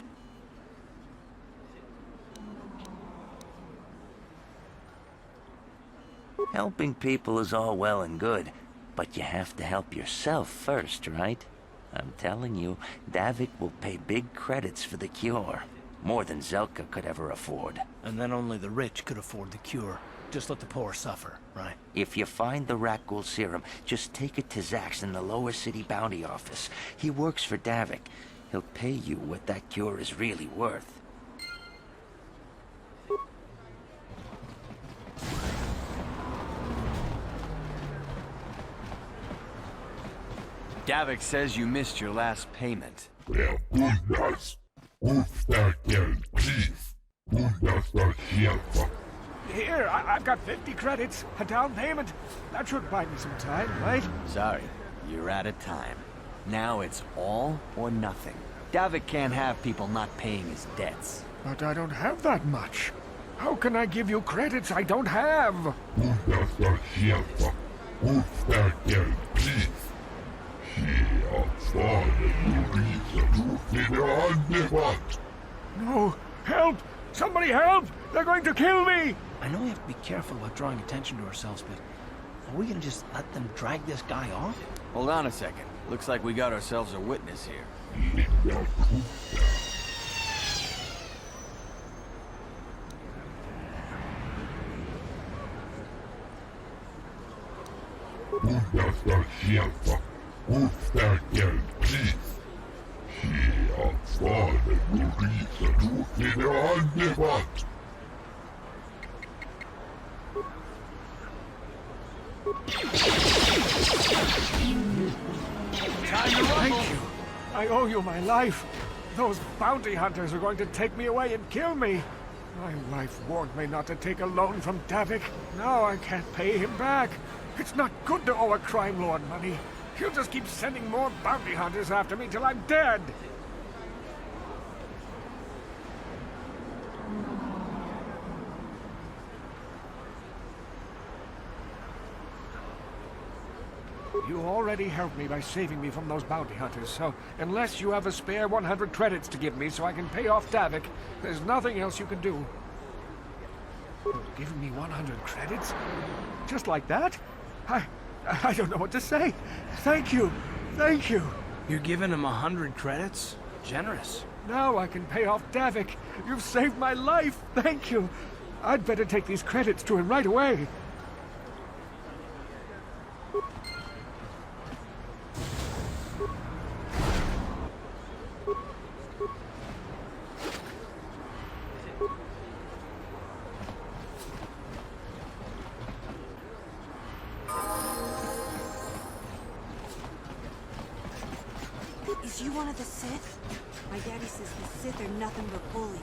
Helping people is all well and good, but you have to help yourself first, right? I'm telling you, Davik will pay big credits for the cure. More than Zelka could ever afford. And then only the rich could afford the cure. Just let the poor suffer, right? If you find the rat ghoul serum, just take it to Zax in the lower city bounty office. He works for Davik. He'll pay you what that cure is really worth. Davik says you missed your last payment. Here, I've got 50 credits, a down payment. That should buy me some time, right? Sorry, you're out of time. Now it's all or nothing. Davik can't have people not paying his debts. But I don't have that much. How can I give you credits I don't have? No! Help! Somebody help! They're going to kill me! I know we have to be careful about drawing attention to ourselves, but are we gonna just let them drag this guy off? Hold on a second. Looks like we got ourselves a witness here. Thank you. I owe you my life. Those bounty hunters are going to take me away and kill me. My wife warned me not to take a loan from Davik. Now I can't pay him back. It's not good to owe a crime lord money. He'll just keep sending more bounty hunters after me till I'm dead. You already helped me by saving me from those bounty hunters, so unless you have a spare 100 credits to give me so I can pay off Davik, there's nothing else you can do. You're giving me 100 credits? Just like that? I don't know what to say. Thank you. Thank you. You're giving him 100 credits? Generous. Now I can pay off Davik. You've saved my life. Thank you. I'd better take these credits to him right away. Is you one of the Sith? My daddy says the Sith are nothing but bullies.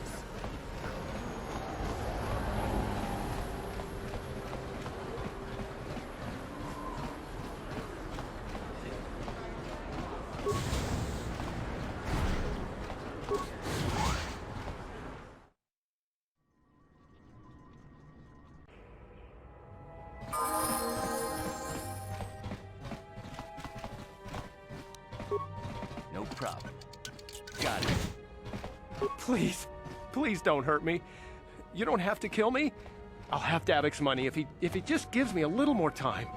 No problem. Got it. Please, please don't hurt me. You don't have to kill me. I'll have Davik's money if he just gives me a little more time.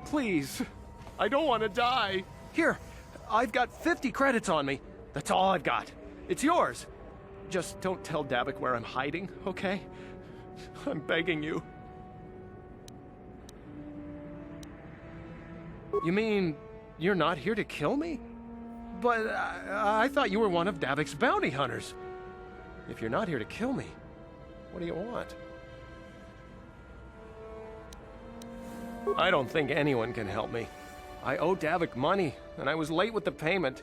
Please. I don't want to die. Here, I've got 50 credits on me. That's all I've got. It's yours. Just don't tell Davik where I'm hiding, okay? I'm begging you. You mean you're not here to kill me? But I thought you were one of Davik's bounty hunters. If you're not here to kill me, what do you want? I don't think anyone can help me. I owe Davik money, and I was late with the payment.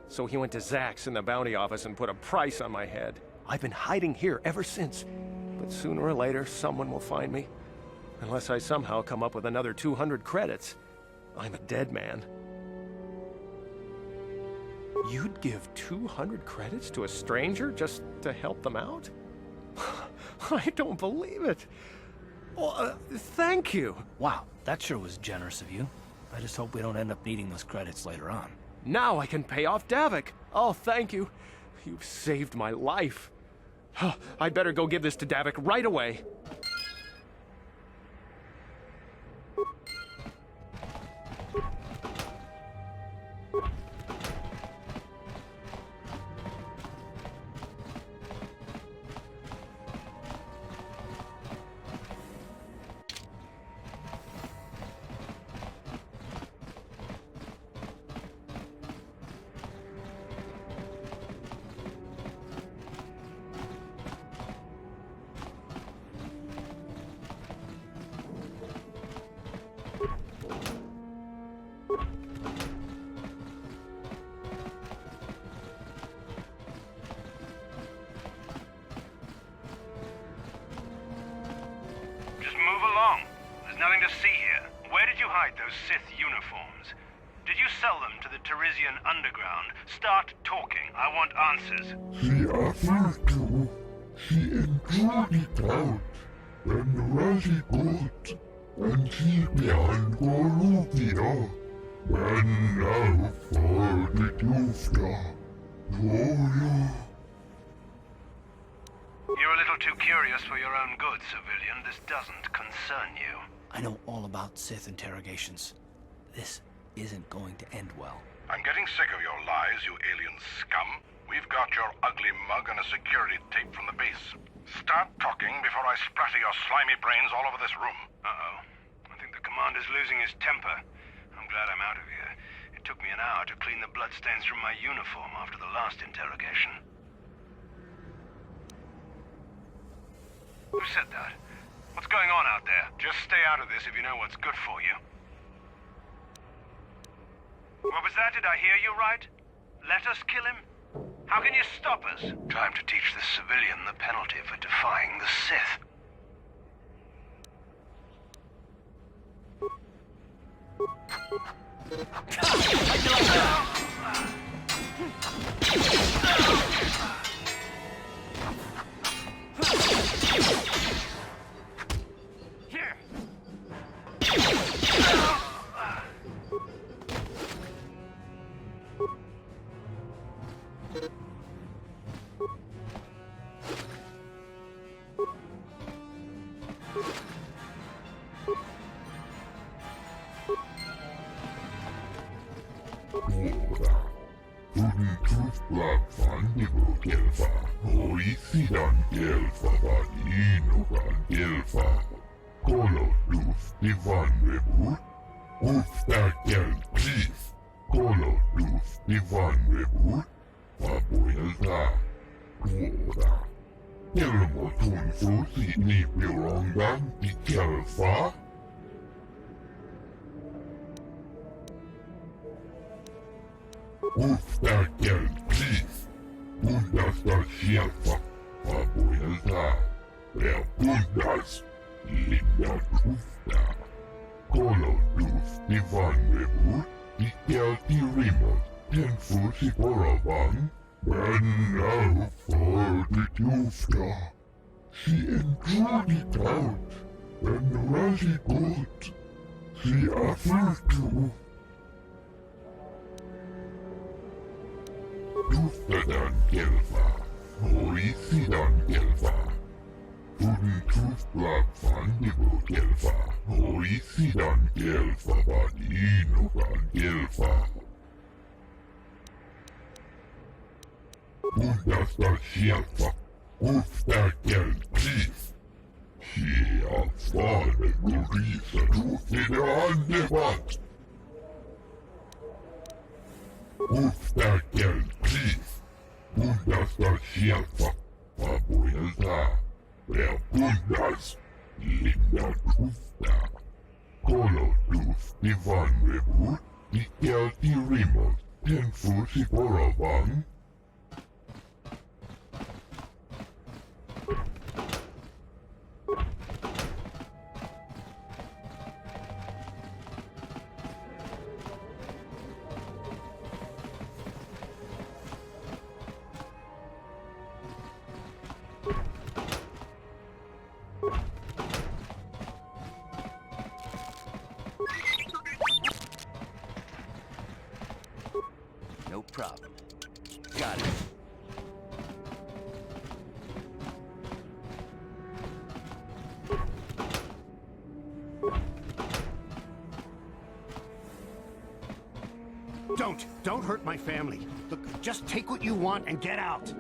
So he went to Zach's in the bounty office and put a price on my head. I've been hiding here ever since. But sooner or later, someone will find me. Unless I somehow come up with another 200 credits. I'm a dead man. You'd give 200 credits to a stranger just to help them out? I don't believe it. Well, thank you. Wow, that sure was generous of you. I just hope we don't end up needing those credits later on. Now I can pay off Davik. Oh, thank you. You've saved my life. I'd better go give this to Davik right away. Nothing to see here. Where did you hide those Sith uniforms? Did you sell them to the Tarisian underground? Start talking. I want answers. She offered to. She enjoyed it out. And Raji got. And she behind Goruvia. And now for the Tufta. You're a little too curious for your own good, civilian. This doesn't concern you. I know all about Sith interrogations. This isn't going to end well. I'm getting sick of your lies, you alien scum. We've got your ugly mug and a security tape from the base. Start talking before I splatter your slimy brains all over this room. Uh-oh. I think the commander's losing his temper. I'm glad I'm out of here. It took me an hour to clean the bloodstains from my uniform after the last interrogation. Who said that? What's going on out there? Just stay out of this if you know what's good for you. What was that? Did I hear you right? Let us kill him? How can you stop us? Time to teach this civilian the penalty for defying the Sith. She enjoyed it out. And Raji got. She offered to. Tuftadan Gelfa, Horisidan Gelfa, Tufla Fandibo Gelfa, Horisidan Gelfa, Badinogan Gelfa. Bundasta Gelfa, Ufta Gelkif. Hier vorne Lurisa Tufidan Debat. Ufta Gelkif, Bundasta Gelfa, Fabuelta. Wer Bundas, Linda Tufta. Kolo Tuf, Divan Rebut, Nikel Remote, Tenfusi Borobang. No problem. Got it. Don't hurt my family. Look, just take what you want and get out.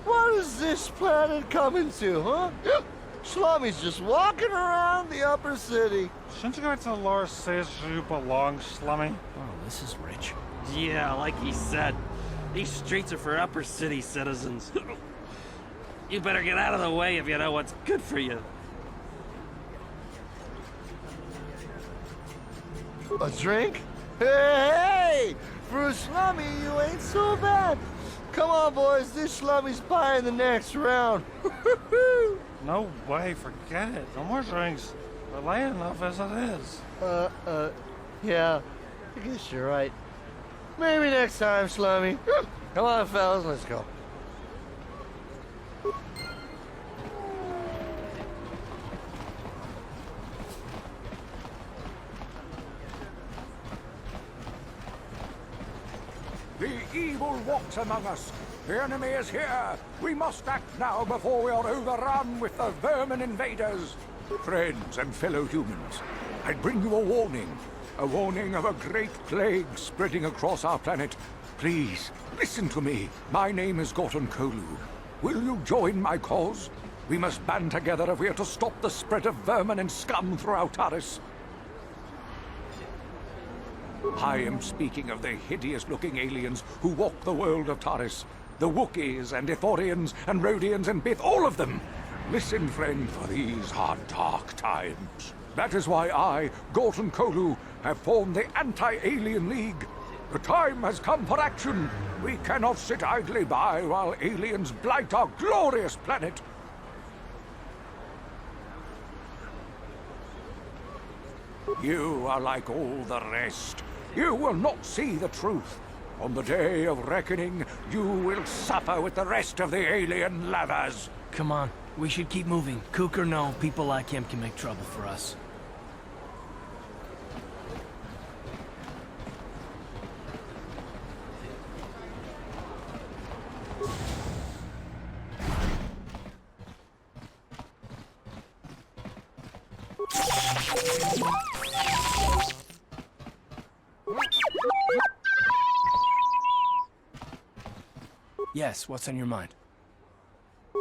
What is this planet coming to, huh? Slummy's just walking around the upper city. Shouldn't you go to Lord says you belong, Slummy? Oh, this is rich. Yeah, like he said, these streets are for upper city citizens. You better get out of the way if you know what's good for you. A drink? Hey! For a slummy, you ain't so bad. Come on, boys. This slummy's buying the next round. No way, forget it. No more drinks. We're late enough as it is. Yeah. I guess you're right. Maybe next time, slummy. Come on, fellas, let's go. The evil walks among us. The enemy is here. We must act now before we are overrun with the vermin invaders. Friends and fellow humans, I bring you a warning. A warning of a great plague spreading across our planet. Please, listen to me. My name is KoToR. Will you join my cause? We must band together if we are to stop the spread of vermin and scum throughout Taris. I am speaking of the hideous-looking aliens who walk the world of Taris. The Wookiees and Ithorians and Rhodians and Bith, all of them. Listen, friend, for these are dark times. That is why I, KoToR, have formed the Anti-Alien League. The time has come for action. We cannot sit idly by while aliens blight our glorious planet. You are like all the rest. You will not see the truth. On the day of reckoning, you will suffer with the rest of the alien lovers. Come on, we should keep moving. Kook or no, people like him can make trouble for us. Yes, what's on your mind?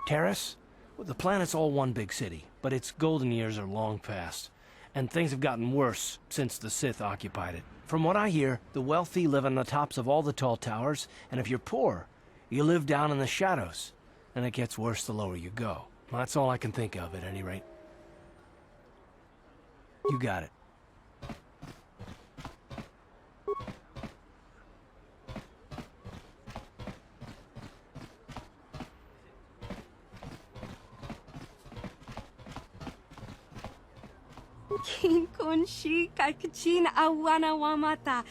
Taris? Well, the planet's all one big city, but its golden years are long past. And things have gotten worse since the Sith occupied it. From what I hear, the wealthy live on the tops of all the tall towers, and if you're poor, you live down in the shadows. And it gets worse the lower you go. Well, that's all I can think of, at any rate. You got it. Kin kun shi kakachin awana wamata.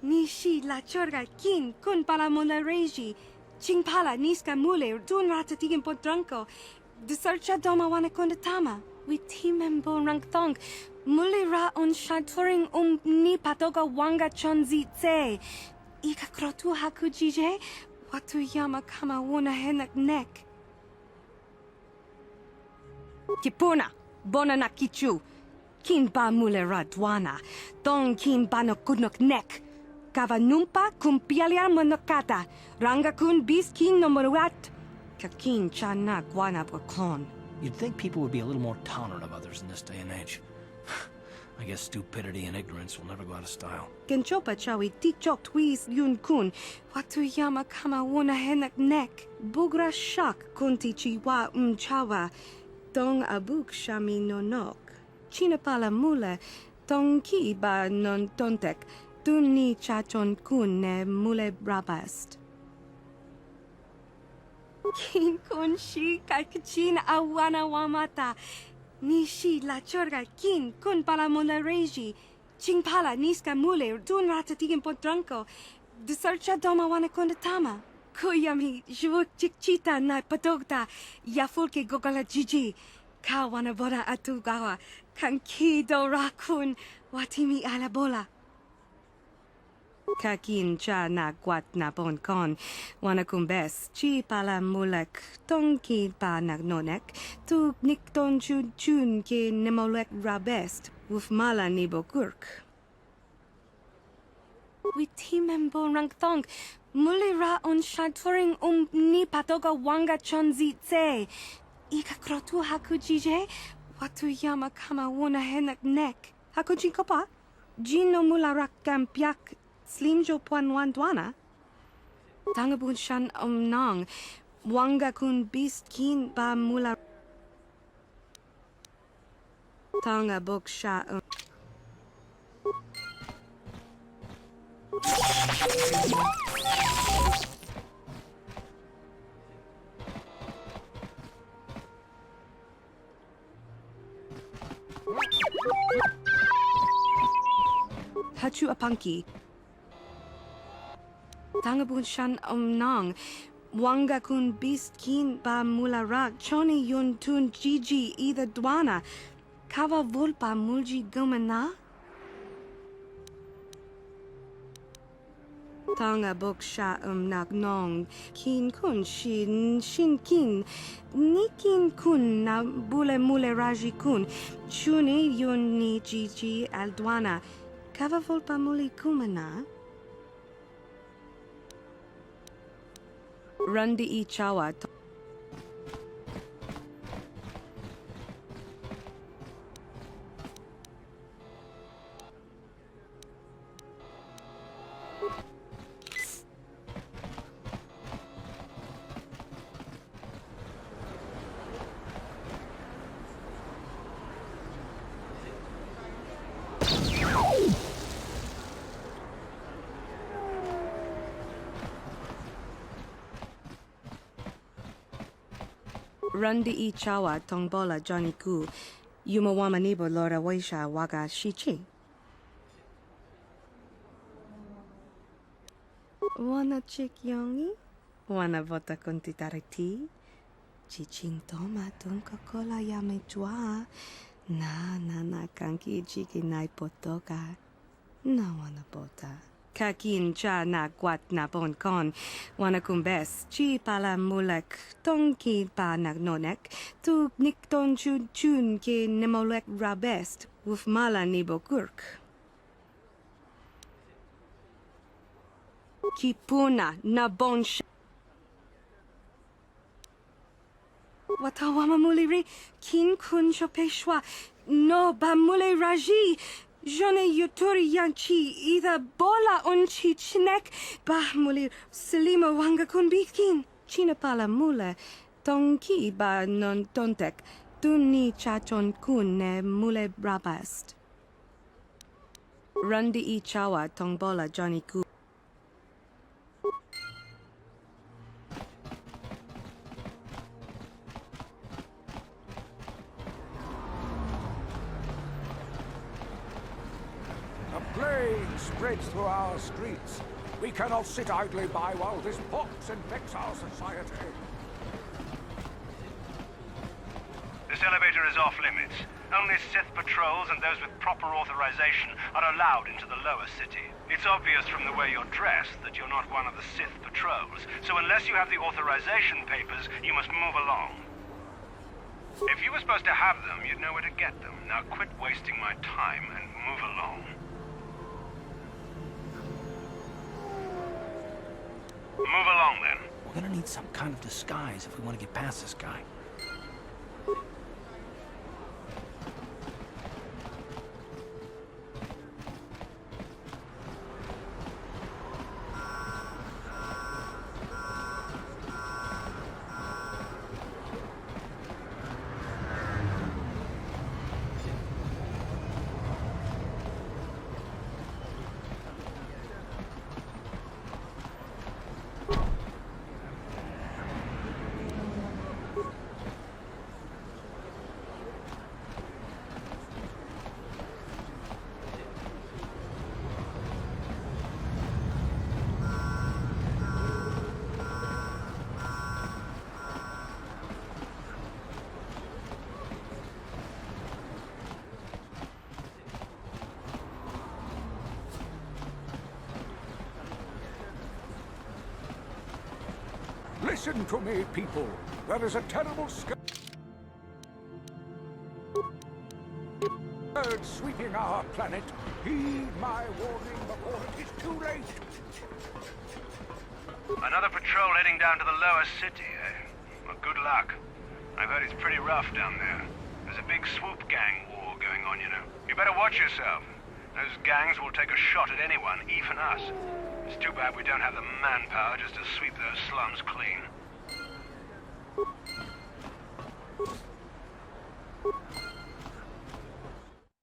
Nishi la chorga kin kun pala mula reji. Ching pala niska mule dun ratatigin potranko. Desarcha doma wana kondatama. Witimembo rangthong. Mule ra on shaturing ni patoga wanga chonzi tse. Ika krotu hakujije. Watu yama kama wuna henak nek. Kipuna, bona na kichu. Kin ba mule ra dwana. Tong kin ba no kudnok nek. Kava numpa kumpialia monokata. Ranga kun bis kin no moruat. Kakin chana guana bokon. You'd think people would be a little more tolerant of others in this day and age. I guess stupidity and ignorance will never go out of style. Genchopa chawi tikchok twis yun kun. Watu yama kama wuna henak nek. Bugra shak kunti chiwa chawa. Dong abuk shami nonok. China pala mule. Dong ki ba non tontek. Dun ni chachon kun ne mule brabast. Kin kun shi kakachin awana wamata. Nishi la chorga kin kun pala mula reji. Ching pala niska mule dun ratatigin potranko. Desarcha doma wana kondatama. Kuyami jvuk chikchita na patogta. Yafulke gogala jiji. Ka wana boda atugawa. Kankido rakun watimi alabola. Kakin cha na guat na bon kon. Wana kumbes chi pala mulek. Tong ki pa nagnonek. Tu nik ton chun chun ki nemolek rabest. Wuf mala nibo kurk. Witimembo rangthong. Muli ra on shaturing ni patoga wanga chonzi tse. Ika krotu hakujije. Watu yama kama wuna henak nek. Hakujin kopa? Jino mula rak kampiak. Slimjo puan wan dwana. Tangabun shan nang. Wanga kun bist kin ba mula. Tanga bok sha Hachu apanki. Tangabun shan nang. Wanga kun bist kin ba mula rak. Choni yun tun jiji either dwana. Kava vulpa mulji gumana. Tanga bok sha nak nong. Kin kun shin kin. Ni kin kun na bule mule raji kun. Chuni yun ni jiji al dwana. Kava vulpa muli kumana. Rundi I chawa. Rundi I chawa tongbola Johnny Ku. Yumawama nibo lora waisha waga shichi. Wana chik yongi? Wana vota konti tariti? Chiching toma tunka kola yame chua. Na kanki chiki nai potoka. Na wana bota. Kakin cha na guat na bon kon. Wana kumbes chi pala mulek. Tong ki pa nagnonek. Tu nik ton chun chun ki nemolek rabest. Wuf mala nibo kurk. Kipuna na bon Watawama muliri kin kun chopeshwa. No ba mule raji. Jone yuturi yanchi either bola unchi chinek bah muli selima wanga kun bikin. China pala mule tonki ba non tontek. Tuni chachon kun ne mule brabast. Rundi I chawa tongbola Johnny Ku. well-being spreads through our streets. We cannot sit idly by while this pox infects our society. This elevator is off limits. Only Sith patrols and those with proper authorization are allowed into the lower city. It's obvious from the way you're dressed that you're not one of the Sith patrols, so unless you have the authorization papers, you must move along. If you were supposed to have them, you'd know where to get them. Now quit wasting my time and move along. Move along, then. We're gonna need some kind of disguise if we want to get past this guy. Listen to me, people. There is a terrible scourge sweeping our planet. Heed my warning before it is too late. Another patrol heading down to the lower city, eh? Well, good luck. I've heard it's pretty rough down there. There's a big swoop gang war going on, you know. You better watch yourself. Those gangs will take a shot at anyone, even us. It's too bad we don't have the manpower just to sweep those slums clean.